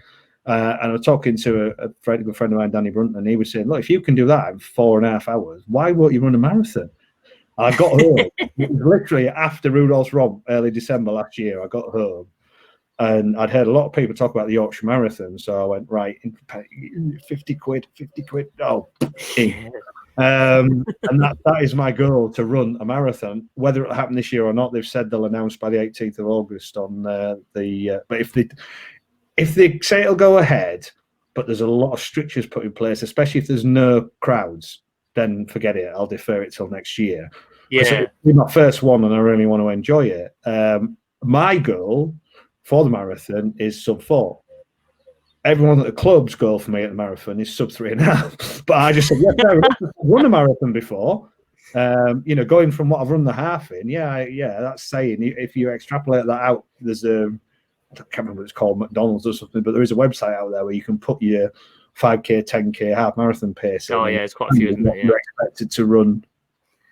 And I was talking to a good friend of mine, Danny Brunton, and he was saying, look, if you can do that in 4.5 hours, why won't you run a marathon? I got home. It was literally after Rudolph's Romp, early December last year. I got home, and I'd heard a lot of people talk about the Yorkshire Marathon. So I went, right, 50 quid. Oh, and that is my goal, to run a marathon. Whether it'll happen this year or not, they've said they'll announce by the 18th of August on but if they say it'll go ahead, but there's a lot of strictures put in place, especially if there's no crowds. Then forget it. I'll defer it till next year. Yeah. It's my first one, and I really want to enjoy it. My goal for the marathon is sub 4. Everyone at the club's goal for me at the marathon is sub 3.5. But I just said, yeah, fair enough. I've run a marathon before. Going from what I've run the half in, that's saying if you extrapolate that out, there's I can't remember what it's called, McDonald's or something, but there is a website out there where you can put your 5K, 10K, half marathon pace in. Oh, yeah, it's quite a few, isn't it? Yeah. You're expected to run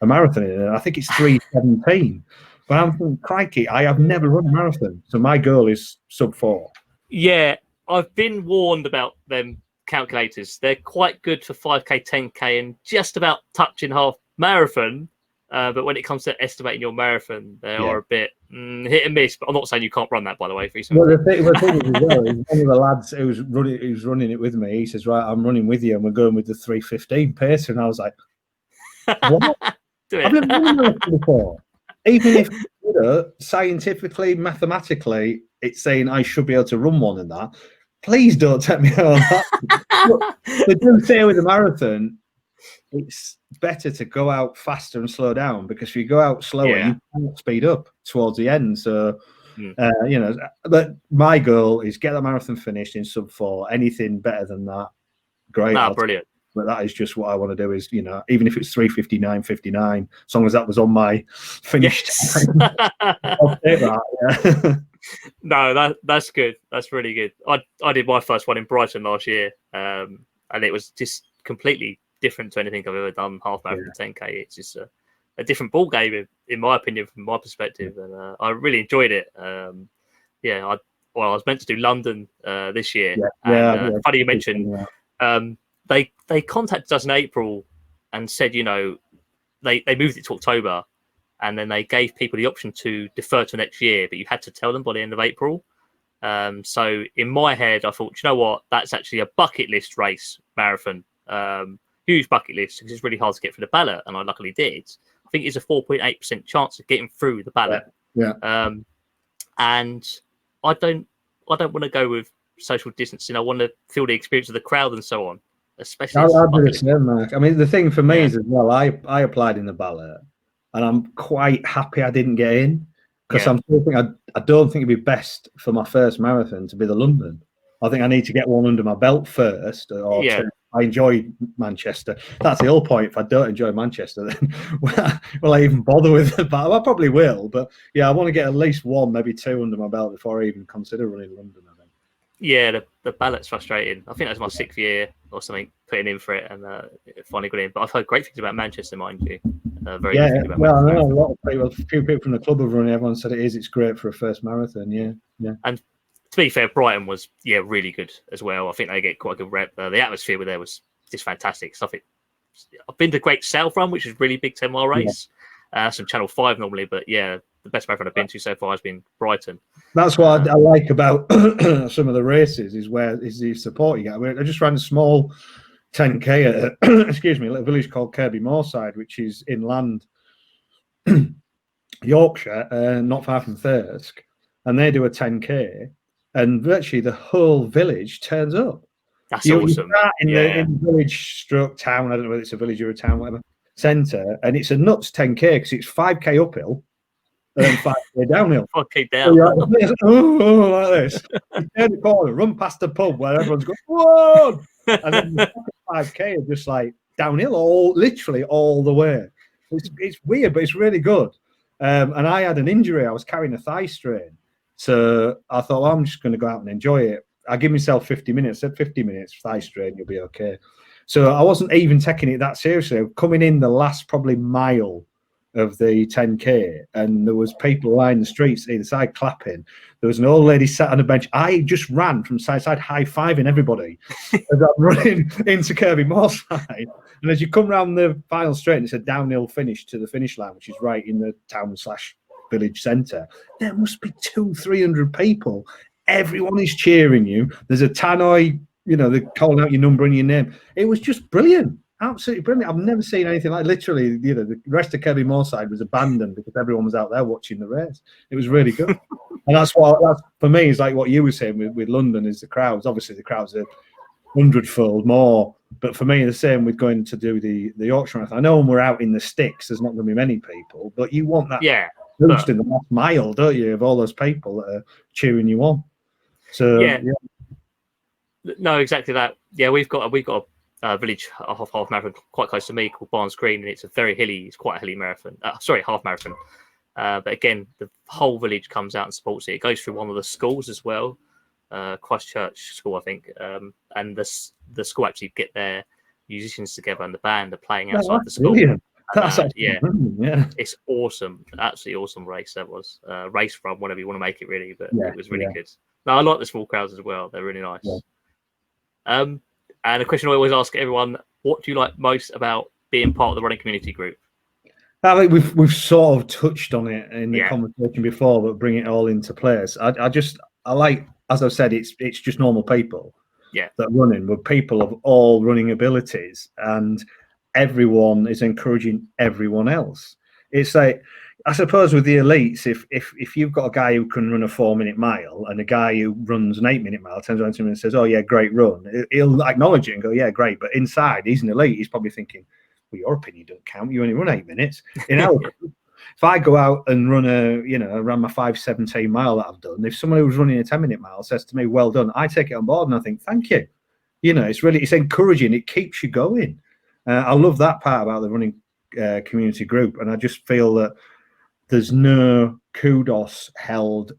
a marathon in, and I think it's 3:17. But I'm thinking, crikey, I have never run a marathon, so my goal is sub 4. Yeah, I've been warned about them calculators. They're quite good for 5K, 10K, and just about touching half marathon. But when it comes to estimating your marathon, they are a bit hit and miss. But I'm not saying you can't run that, by the way. Well, the thing is, as well, is one of the lads who's running it with me. He says, "Right, I'm running with you, and we're going with the 3:15 pace." And I was like, "What? I've never done a marathon before." Even if scientifically, mathematically, it's saying I should be able to run one in that. Please don't take me on that. They do say with a marathon, it's better to go out faster and slow down, because if you go out slower, you can't speed up towards the end. So, but my goal is get the marathon finished in sub 4. Anything better than that, great. Brilliant. But that is just what I want to do. Is even if it's 3:59:59, as long as that was on my finished time, I'll take that. No, that's good. That's really good. I did my first one in Brighton last year, and it was just completely different to anything I've ever done. Half marathon, 10K. It's just a different ball game, in my opinion, from my perspective, and I really enjoyed it. I was meant to do London this year. Funny you mentioned. They contacted us in April and said, they moved it to October, and then they gave people the option to defer to next year, but you had to tell them by the end of April. So in my head, I thought, you know what, that's actually a bucket list race marathon. Huge bucket list, because it's really hard to get through the ballot, and I luckily did. I think it's a 4.8% chance of getting through the ballot. And I don't want to go with social distancing. I want to feel the experience of the crowd and so on. Especially, I'll do the same, Mark. I mean, the thing for me is as well, I applied in the ballot, and I'm quite happy I didn't get in, because I'm thinking I don't think it'd be best for my first marathon to be the London. I think I need to get one under my belt first, or I enjoy Manchester. That's the whole point. If I don't enjoy Manchester, then will I even bother with it? But I probably will. But I want to get at least one, maybe 2 under my belt before I even consider running London, I think. Yeah, the ballot's frustrating. I think that was my 6th year or something putting in for it, and it finally got in. But I've heard great things about Manchester, mind you. Very good things about Manchester. I know a few people from the club have run it. Everyone said it's great for a first marathon. Yeah. And to be fair, Brighton was really good as well. I think they get quite a good rep. The atmosphere there was just fantastic. I've been to Great South Run, which is a really big 10-mile race. Some Channel 5 normally, but the best marathon I've been to so far has been Brighton. That's what I like about some of the races is the support you get. I mean, I just ran a small 10K at a little village called Kirby Moorside, which is inland Yorkshire, not far from Thirsk, and they do a 10K, and virtually the whole village turns up. That's awesome. You start in the village stroke town, I don't know whether it's a village or a town, whatever, centre, and it's a nuts 10K because it's 5K uphill and then 5K downhill. 5K down. So like this. You turn the corner, run past the pub where everyone's going, whoa! And then the 5K is just like downhill, literally all the way. It's weird, but it's really good. And I had an injury. I was carrying a thigh strain. So I thought, I'm just going to go out and enjoy it. I give myself 50 minutes. I said 50 minutes, thigh strain, you'll be okay. So I wasn't even taking it that seriously. Coming in the last probably mile of the 10K, and there was people lying in the streets either side clapping. There was an old lady sat on a bench. I just ran from side to side, high-fiving everybody as I'm running into Kirby Moorside. And as you come round the final straight, it's a downhill finish to the finish line, which is right in the town/village centre. There must be 200-300 people. Everyone is cheering you. There's a tannoy, they're calling out your number and your name. It was just brilliant. Absolutely brilliant. I've never seen anything like. Literally, the rest of Kirby Moorside was abandoned because everyone was out there watching the race. It was really good, and that's for me is like what you were saying with London is the crowds. Obviously, the crowds are 100-fold more. But for me, the same with going to do the Yorkshire Marathon. I know when we're out in the sticks, there's not going to be many people, but you want that boost in the last mile, don't you, of all those people that are cheering you on. So no, exactly that. Yeah, we've got a village half marathon quite close to me called Barnes Green, and it's quite a hilly marathon. Half marathon. But again, the whole village comes out and supports it. It goes through one of the schools as well, Christchurch School, I think. And the school actually get their musicians together, and the band are playing outside the school. Brilliant. That's brilliant. Yeah, it's awesome, absolutely awesome race that was. Race run, whatever you want to make it, really. But it was really good. No, I like the small crowds as well. They're really nice. Yeah. And a question I always ask everyone: what do you like most about being part of the running community group? I think we've sort of touched on it in the conversation before, but bring it all into place. I like, as I've said, it's just normal people that are running, with people of all running abilities, and everyone is encouraging everyone else. It's like, I suppose with the elites, if you've got a guy who can run a 4-minute mile and a guy who runs an 8-minute mile turns around to him and says, "Oh yeah, great run," he'll acknowledge it and go, "Yeah, great." But inside, he's an elite. He's probably thinking, "Well, your opinion don't count. You only run 8 minutes." In our group, if I go out and run around my 5:17 mile that I've done, if someone who's running a 10-minute mile says to me, "Well done," I take it on board and I think, "Thank you." It's encouraging. It keeps you going. I love that part about the running community group, and I just feel that there's no kudos held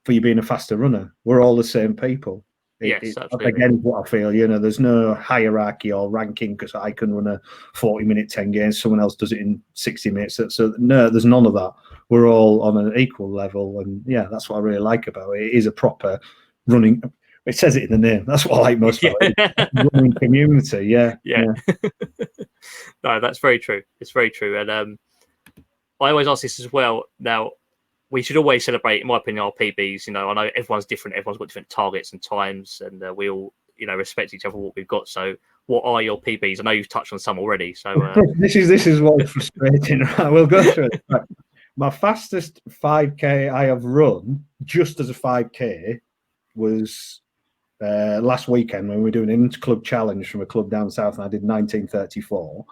for you being a faster runner. We're all the same people. Again, what I feel, there's no hierarchy or ranking because I can run a 40-minute 10K and someone else does it in 60 minutes. So no, there's none of that. We're all on an equal level, and that's what I really like about it. It is a proper running. It says it in the name. That's what I like most about it. Running community. Yeah. No, that's very true. It's very true, and I always ask this as well. Now, we should always celebrate, in my opinion, our PBs. I know everyone's different. Everyone's got different targets and times, and we all, respect each other, what we've got. So, what are your PBs? I know you've touched on some already. So, this is what's frustrating. Right? We'll go through it. Right. My fastest 5K I have run, just as a 5K, was last weekend when we were doing an inter-club challenge from a club down south, and I did 19:34.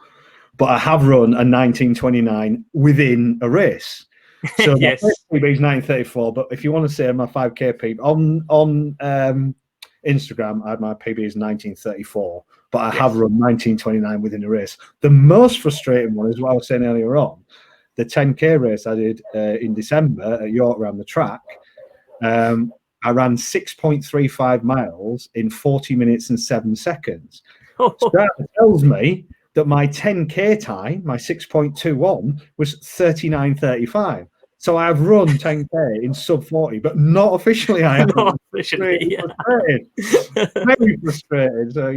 But I have run a 19:29 within a race. So my first PB is 19:34. But if you want to say my 5K PB on Instagram, I had my PB is 19:34. But I have run 19:29 within a race. The most frustrating one is what I was saying earlier on. The 10K race I did in December at York around the track. I ran 6.35 miles in 40 minutes and 7 seconds. So that tells me that my 10K time, my 6.21, was 39:35. So I have run 10K in sub 40, but not officially. I have not officially. Very frustrated. So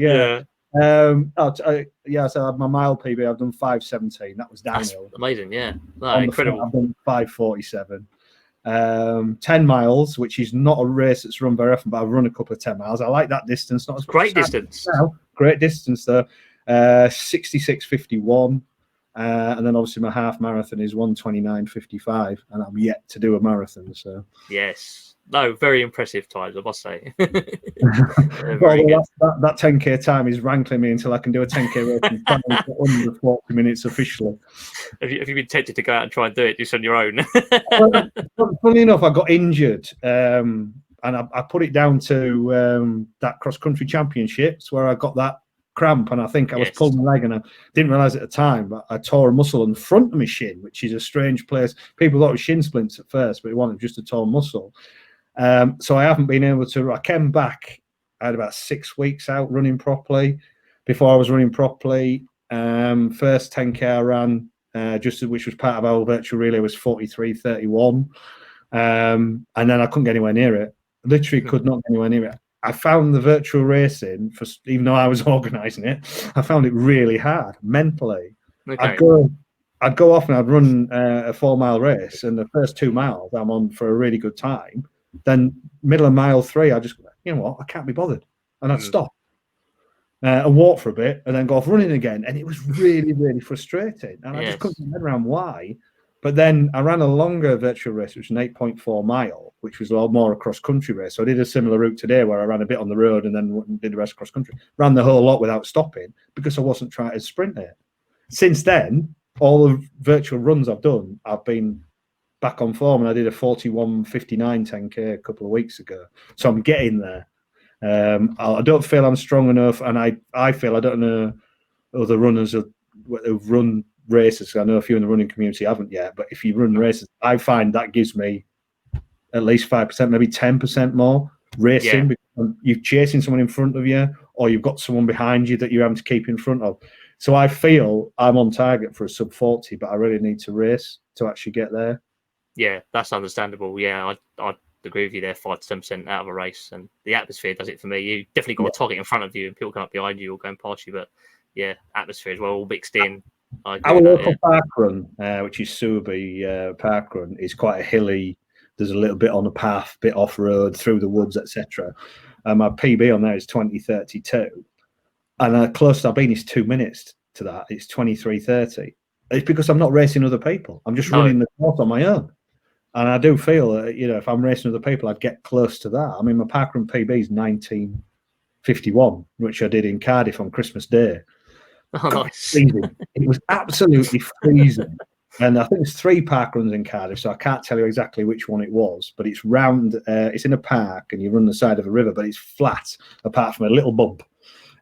so my mile PB, I've done 5:17. That was downhill. That's amazing, incredible. I've done 5:47. 10 miles, which is not a race that's run very often, but I've run a couple of 10 miles. I like that distance. Not as great distance. Great distance though. 66:51, and then obviously my half marathon is 1:29:55, and I'm yet to do a marathon. So very impressive times, I must say. That 10K time is rankling me until I can do a 10K race under 40 minutes officially. Have you been tempted to go out and try and do it just on your own? Funny enough, I got injured, and I put it down to that cross country championships where I got that cramp, and I think I was pulling my leg, and I didn't realize at the time, but I tore a muscle in front of my shin, which is a strange place. People thought it was shin splints at first, but it wasn't, just a torn muscle. So I haven't been able to. I came back. I had about 6 weeks out running properly. Before I was running properly, first 10K I ran, which was part of our virtual relay, was 43:31, and then I couldn't get anywhere near it. Literally could not get anywhere near it. I found the virtual racing, even though I was organising it, I found it really hard mentally. Okay. I'd go off and I'd run a 4-mile race, and the first 2 miles I'm on for a really good time. Then middle of mile 3, I just, I can't be bothered, and I'd stop and walk for a bit, and then go off running again, and it was really, really frustrating, and I just couldn't get my head around why. But then I ran a longer virtual race, which was an 8.4 mile. which was a lot more a cross-country race. So I did a similar route today where I ran a bit on the road and then did the rest cross-country. Ran the whole lot without stopping because I wasn't trying to sprint it. Since then, all the virtual runs I've done, I've been back on form, and I did a 41:59 10K a couple of weeks ago. So I'm getting there. I don't feel I'm strong enough, and I feel I don't know other runners who've run races. I know a few in the running community haven't yet, but if you run races, I find that gives me at least 5%, maybe 10% more racing, because you're chasing someone in front of you, or you've got someone behind you that you're having to keep in front of. So I feel I'm on target for a sub 40, but I really need to race to actually get there. Yeah, that's understandable. Yeah, I agree with you there. 5 to 10% out of a race, and the atmosphere does it for me. You definitely got a target in front of you, and people come up behind you or going past you. But yeah, atmosphere as well, all mixed in. Our local park run, which is Subi Park Run, is quite a hilly. There's a little bit on a path, bit off road, through the woods, etc. My PB on there is 20:32, and closest I've been is 2 minutes to that. It's 23:30. It's because I'm not racing other people. I'm just running the course on my own. And I do feel that, if I'm racing other people, I'd get close to that. I mean, my parkrun PB is 19:51, which I did in Cardiff on Christmas Day. Oh, nice. It was absolutely freezing. And I think there's 3 parkruns in Cardiff, so I can't tell you exactly which one it was, but it's round, it's in a park, and you run the side of a river, but it's flat, apart from a little bump.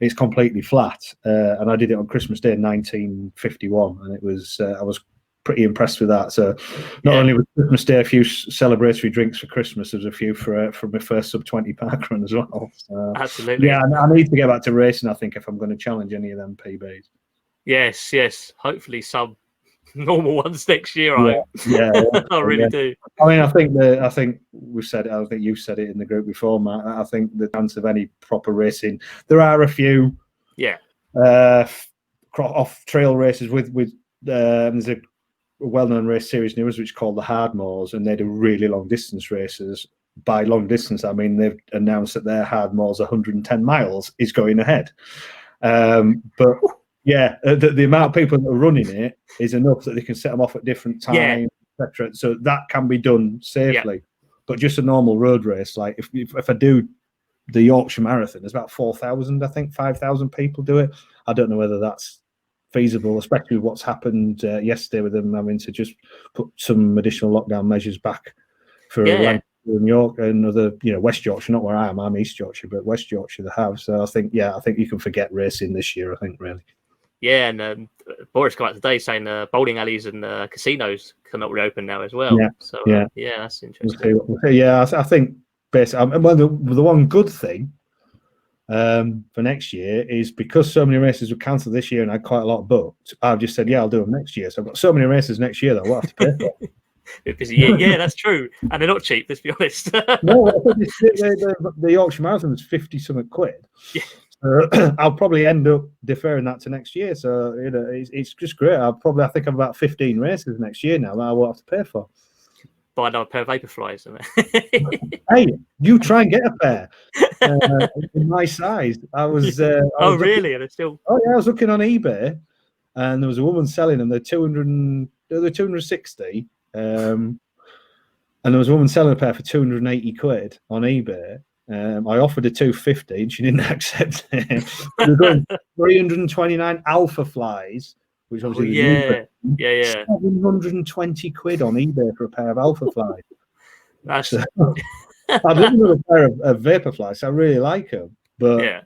It's completely flat. And I did it on Christmas Day in 1951, and it was, I was pretty impressed with that. So not only was Christmas Day a few celebratory drinks for Christmas, there's a few for my first sub 20 park run as well. So, absolutely. Yeah, I need to get back to racing, I think, if I'm going to challenge any of them PBs. Yes. Hopefully some normal ones next year. Yeah, I really do. I mean, I think we've said it. I think you've said it in the group before, Matt. I think the chance of any proper racing, there are a few off trail races with there's a well-known race series near us which is called the Hardmoors, and they do really long distance races. By long distance, I mean they've announced that their Hardmoors 110 miles is going ahead. But yeah, the amount of people that are running it is enough that they can set them off at different times, etc. So that can be done safely. But just a normal road race, like if I do the Yorkshire Marathon, there's about 4,000, I think 5,000 people do it. I don't know whether that's feasible, especially with what's happened yesterday with them having to just put some additional lockdown measures back for Lancashire and York and other, West Yorkshire, not where I am. I'm East Yorkshire, but West Yorkshire they have. So I think you can forget racing this year. I think really. Yeah, and Boris came out today saying bowling alleys and casinos cannot reopen now as well. Yeah. So that's interesting. I think basically, well, the one good thing for next year is because so many races were cancelled this year and I had quite a lot booked, I've just said, I'll do them next year. So I've got so many races next year that I won't have to pay for. Bit busy. Yeah, that's true. And they're not cheap, let's be honest. No, the Yorkshire Marathon was 50-something quid. Yeah. I'll probably end up deferring that to next year. So, it's just great. I think I've about 15 races next year now that I won't have to pay for. Buy another pair of Vaporflies. Hey, you try and get a pair in my size. I was. Really? And it's still. Oh yeah, I was looking on eBay, and there was a woman selling them. They're 260, and there was a woman selling a pair for 280 quid on eBay. I offered her 250, and she didn't accept it. We're going 329 Alpha Flies. Which obviously 720 quid on eBay for a pair of Alpha Flies. So, I've looked at a pair of Vaporflies. I really like them, but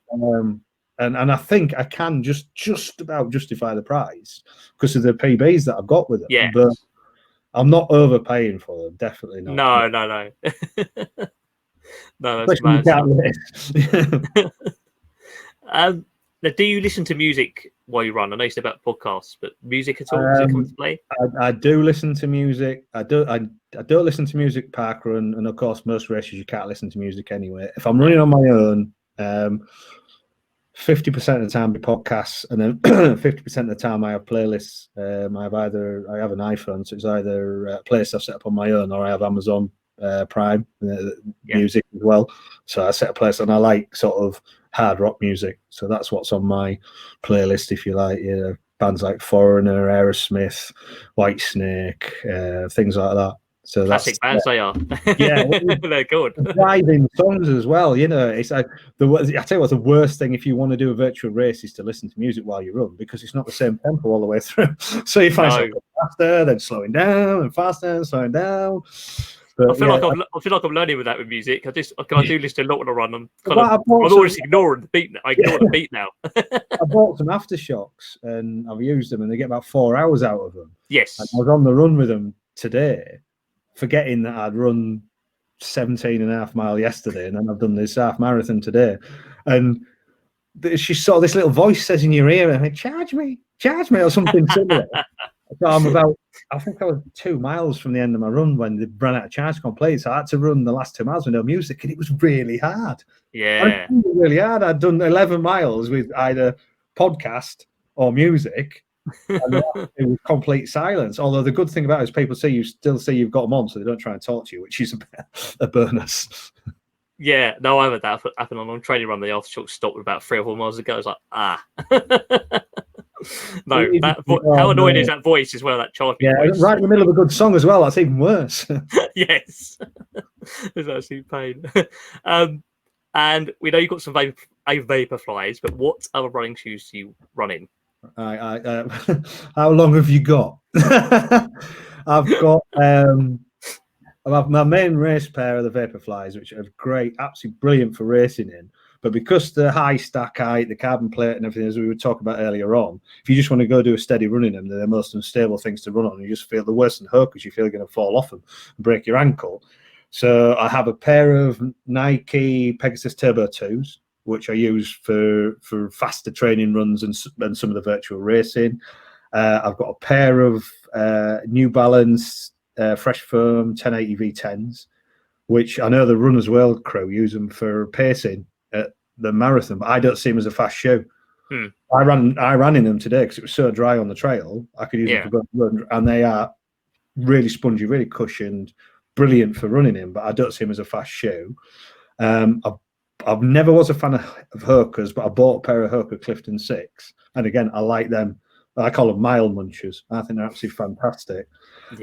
and I think I can just about justify the price because of the PBs that I've got with them. Yeah, but I'm not overpaying for them. Definitely not. No. No, that's mad. Now, do you listen to music while you run? I know you said about podcasts, but music at all? Does it come into play? I do listen to music. I don't listen to music parkrun, and of course, most races you can't listen to music anyway. If I'm running on my own, 50% of the time be podcasts, and then 50% of the time I have playlists. I have an iPhone, so it's either a playlist I've set up on my own, or I have Amazon Prime music as well. So I set a playlist, and I like sort of hard rock music, so that's what's on my playlist, if you like. Bands like Foreigner, Aerosmith, Whitesnake, things like that. So classic bands they are. Yeah, they're good. Driving songs as well. You know, it's like I tell you what, the worst thing if you want to do a virtual race is to listen to music while you run, because it's not the same tempo all the way through. So you find something faster, then slowing down, and faster, and slowing down. But I feel like I'm learning with that with music. I do listen to a lot when I run. I'm always ignoring the beat. I ignore the beat now. I bought some aftershocks and I've used them, and they get about 4 hours out of them. Yes. And I was on the run with them today, forgetting that I'd run 17.5 miles yesterday, and then I've done this half marathon today. And she saw this little voice says in your ear, and I charge me, or something similar. So I think I was 2 miles from the end of my run when they ran out of charge complete. So I had to run the last 2 miles with no music, and it was really hard. Yeah. Really hard. I'd done 11 miles with either podcast or music, and it was complete silence. Although the good thing about it is people still see you've got them on, so they don't try and talk to you, which is a bonus. Yeah, no, I've had that happen on a training run. The aftershock stopped about 3 or 4 miles ago. I was like, no, how annoying is that voice as well? That charging voice. Right in the middle of a good song as well. That's even worse. Yes, it's actually pain. And we know you've got some vapor flies, but what other running shoes do you run in? How long have you got? I've got my main race pair of the Vaporflies, which are great, absolutely brilliant for racing in. But because the high stack height, the carbon plate and everything, as we were talking about earlier on, if you just want to go do a steady run in them, they're the most unstable things to run on. You just feel the worse than her because you feel you're going to fall off them and break your ankle. So I have a pair of Nike Pegasus Turbo 2s, which I use for faster training runs and some of the virtual racing. I've got a pair of New Balance Fresh Foam 1080 V10s, which I know the Runners World crew use them for pacing at the marathon, but I don't see them as a fast shoe. I ran in them today because it was so dry on the trail. I could use them for both run, and they are really spongy, really cushioned, brilliant for running in, but I don't see them as a fast shoe. I've never was a fan of Hoka's, but I bought a pair of Hoka Clifton 6, and again, I like them. I call them mile munchers. I think they're absolutely fantastic.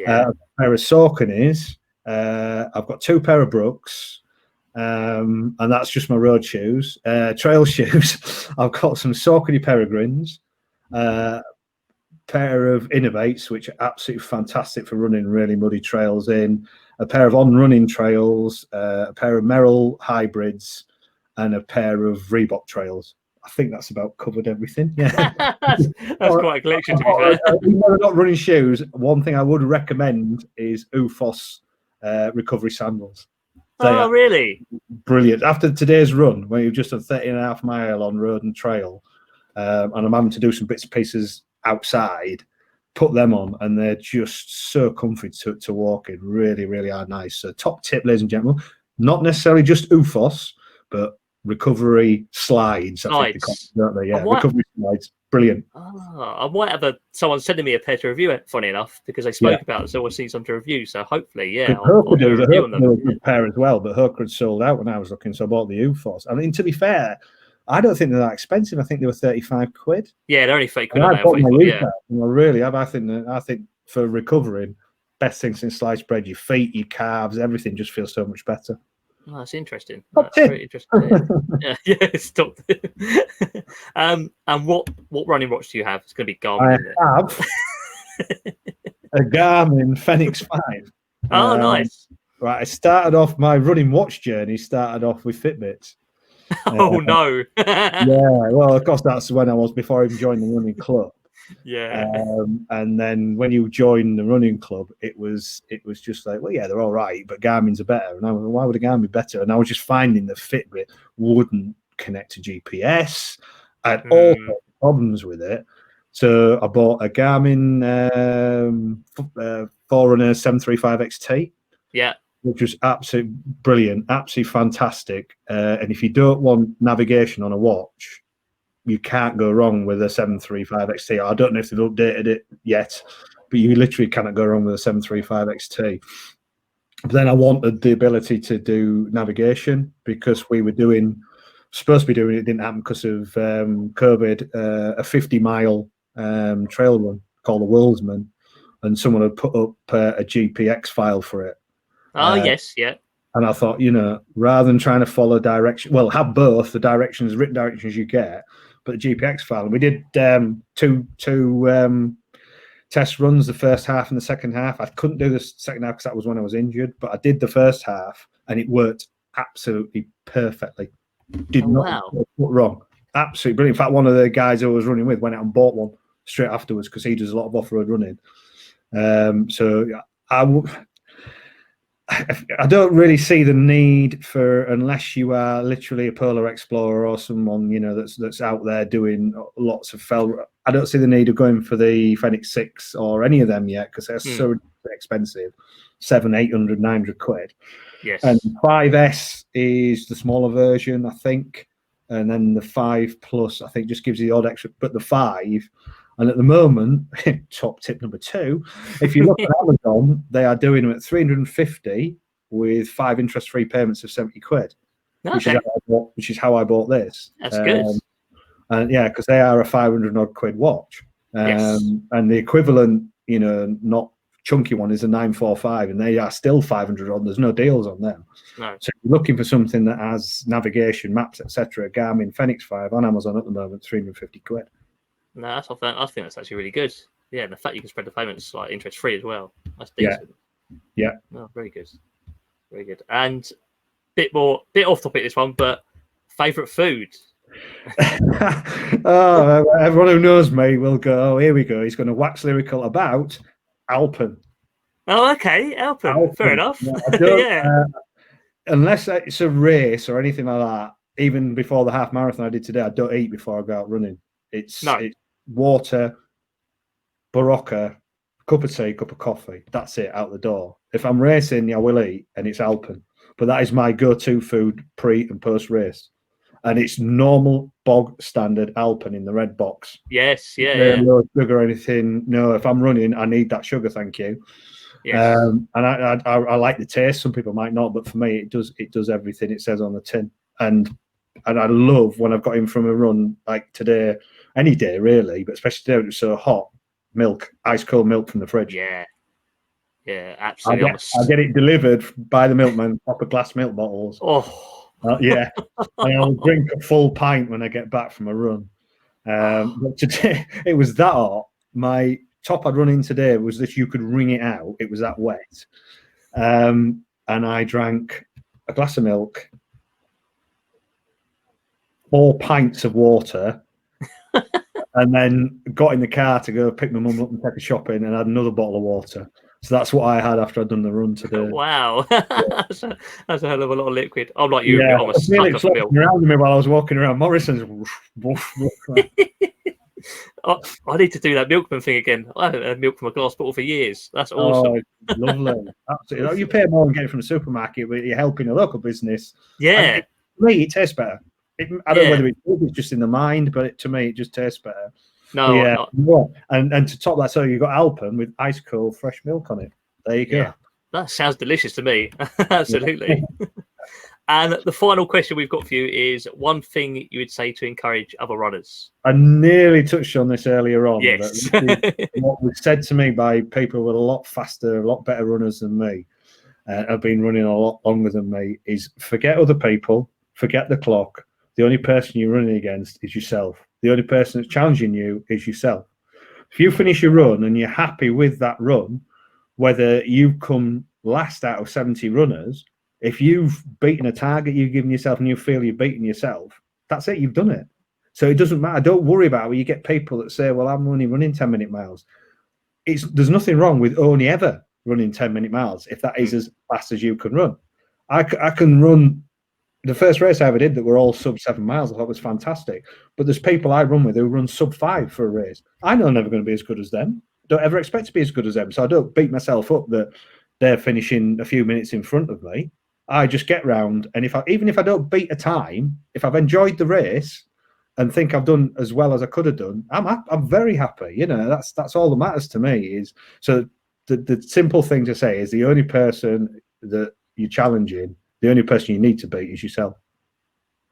A pair of Sauconys. I've got 2 pair of Brooks, and that's just my road shoes. Trail shoes, I've got some Saucony Peregrines, pair of Innovates, which are absolutely fantastic for running really muddy trails in, a pair of on-running trails, a pair of Merrell hybrids, and a pair of Reebok trails. I think that's about covered everything. Yeah, that's quite a collection, to be fair. Even though they're not running shoes, one thing I would recommend is UFOS recovery sandals. Oh, really? Brilliant. After today's run, where you've just done 30.5 mile on road and trail, and I'm having to do some bits and pieces outside, put them on, and they're just so comfy to walk in. Really, really are nice. So top tip, ladies and gentlemen, not necessarily just UFOS, but recovery slides. I think they call them, don't they? Yeah, recovery slides. Brilliant. I might have someone sending me a pair to review it, funny enough, because they spoke about it, so I see some to review. So hopefully, I'll do a review on them. There was a good pair as well, but Hoka had sold out when I was looking, so I bought the UFOS. I mean, to be fair, I don't think they're that expensive. I think they were 35 quid. Yeah, they're only £30. I bought my UFOS. Really, I think for recovering, best thing since sliced bread. Your feet, your calves, everything just feels so much better. Oh, that's interesting. That's very interesting. It's top tip. And what running watch do you have? It's going to be Garmin. I have a Garmin Fenix 5. Oh, nice. Right, I started off my running watch journey. Started off with Fitbits. Oh no! Yeah, well, of course that's when I was before I even joined the running club. Yeah. And then when you join the running club, it was just like, well, yeah, they're all right, but Garmin's are better. And I was, why would a Garmin be better? And I was just finding the Fitbit wouldn't connect to GPS. I had all sorts of problems with it. So I bought a Garmin Forerunner 735 XT. Yeah. Which was absolutely brilliant, absolutely fantastic. And if you don't want navigation on a watch, you can't go wrong with a 735 XT. I don't know if they've updated it yet, but you literally cannot go wrong with a 735 XT. But then I wanted the ability to do navigation because we were supposed to be doing it, didn't happen because of COVID, a 50-mile trail run called the Worldsman. and someone had put up a GPX file for it. Oh, yes, yeah. And I thought, rather than trying to follow direction, well, have both the written directions you get, but the GPX file. And we did two test runs, the first half and the second half. I couldn't do the second half because that was when I was injured, but I did the first half and it worked absolutely perfectly. Did not go wrong. Absolutely brilliant. In fact, one of the guys I was running with went out and bought one straight afterwards because he does a lot of off-road running. So I don't really see the need for, unless you are literally a polar explorer or someone that's out there doing lots of fell. I don't see the need of going for the Fenix 6 or any of them yet because they're so expensive, 700, 800, 900 quid. Yes. And 5S is the smaller version, I think, and then the 5 Plus I think just gives you the odd extra. But the 5. And at the moment, top tip number 2, if you look at Amazon, they are doing them at 350 with 5 interest-free payments of 70 quid, okay. which is how I bought this. That's good. And yeah, because they are a 500 odd quid watch. Yes. And the equivalent, not chunky one is a 945, and they are still 500 odd. There's no deals on them. No. So if you're looking for something that has navigation, maps, etc., Garmin Fenix 5 on Amazon at the moment, 350 quid. No, I think that's actually really good. Yeah, and the fact you can spread the payments like interest free as well. That's decent. Yeah. Oh, very good. Very good. And bit off topic this one, but favourite food? Everyone who knows me will go, oh, here we go. He's going to wax lyrical about Alpen. Oh, okay. Alpen. Fair enough. Yeah. Unless it's a race or anything like that, even before the half marathon I did today, I don't eat before I go out running. It's water, Barocca, cup of tea, cup of coffee. That's it, out the door. If I'm racing, I will eat, and it's Alpen. But that is my go-to food pre and post race, and it's normal bog standard Alpen in the red box. Yes, No sugar or anything. No, if I'm running, I need that sugar. Thank you. Yes. And I like the taste. Some people might not, but for me, it does everything it says on the tin. And I love when I've got in from a run like today. Any day, really, but especially today, it was so hot. Milk, ice cold milk from the fridge. Yeah, absolutely. I get it delivered by the milkman, proper glass milk bottles. Oh, yeah. And I'll drink a full pint when I get back from a run. But today, it was that hot. My top I'd run in today was that you could wring it out. It was that wet. And I drank a glass of milk, 4 pints of water, and then got in the car to go pick my mum up and take her shopping, and had another bottle of water. So that's what I had after I'd done the run today. Wow. That's a hell of a lot of liquid. I'm like you. Yeah, I'm a sucker for milk. Around me while I was walking around Morrison's. I need to do that milkman thing again. I haven't had milk from a glass bottle for years. That's awesome. Oh, lovely. Absolutely. You pay more than getting from the supermarket, but you're helping a local business. Yeah. To me, it tastes better. I don't know whether it's just in the mind, but to me, it just tastes better. No, and to top that, so you've got Alpen with ice cold fresh milk on it. There you go. Yeah. That sounds delicious to me. Absolutely. And the final question we've got for you is one thing you would say to encourage other runners. I nearly touched on this earlier on. Yes. What was said to me by people with a lot faster, a lot better runners than me, have been running a lot longer than me, is forget other people, forget the clock. The only person you're running against is yourself. The only person that's challenging you is yourself. If you finish your run and you're happy with that run, whether you've come last out of 70 runners, if you've beaten a target you've given yourself and you feel you've beaten yourself, that's it, you've done it. So it doesn't matter. Don't worry about it. You get people that say, well, I'm only running 10-minute miles. There's nothing wrong with only ever running 10-minute miles if that is as fast as you can run. I can run. The first race I ever did that were all sub 7 miles, I thought was fantastic. But there's people I run with who run sub 5 for a race. I know I'm never going to be as good as them. Don't ever expect to be as good as them. So I don't beat myself up that they're finishing a few minutes in front of me. I just get round, and even if I don't beat a time, if I've enjoyed the race and think I've done as well as I could have done, I'm very happy. You know, that's all that matters to me. Is so the simple thing to say is the only person that you're challenging, the only person you need to beat is yourself.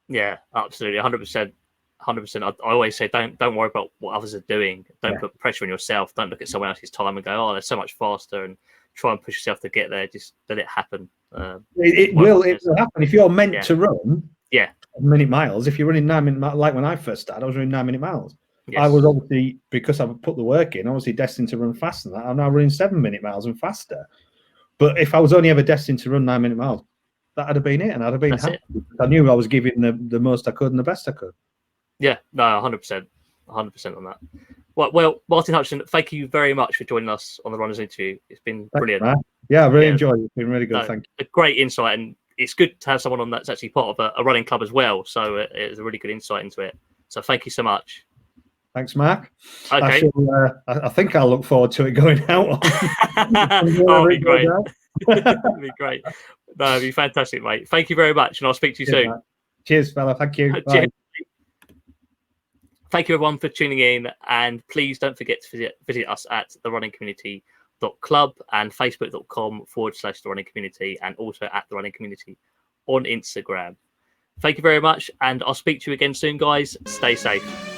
Yeah, absolutely, 100%. 100%. I always say don't worry about what others are doing. Don't put pressure on yourself. Don't look at someone else's time and go, oh, they're so much faster, and try and push yourself to get there. Just let it happen. It will happen if you're meant to run. Yeah. Minute miles. If you're running 9 minute, like when I first started, I was running 9 minute miles. Yes. I was obviously, because I've put the work in, obviously destined to run faster than that. I'm now running 7 minute miles and faster. But if I was only ever destined to run 9 minute miles, that would have been it, and I'd have been happy. I knew I was giving the most I could and the best I could. Yeah, no, 100%, 100% on that. Well, Martin Hutchinson, thank you very much for joining us on the Runners Interview. It's been brilliant. Yeah, I really enjoyed it. It's been really good. No, thank you. A great insight, and it's good to have someone on that's actually part of a running club as well. So it's a really good insight into it. So thank you so much. Thanks, Mark. Okay. I think I'll look forward to it going out. It'll be great. It'll be great. No, it'll be fantastic, mate. Thank you very much, and I'll speak to you soon. Mate. Cheers, fella. Thank you. Cheers. Thank you, everyone, for tuning in, and please don't forget to visit us at therunningcommunity.club and facebook.com/the running community, and also at the running community on Instagram. Thank you very much, and I'll speak to you again soon, guys. Stay safe.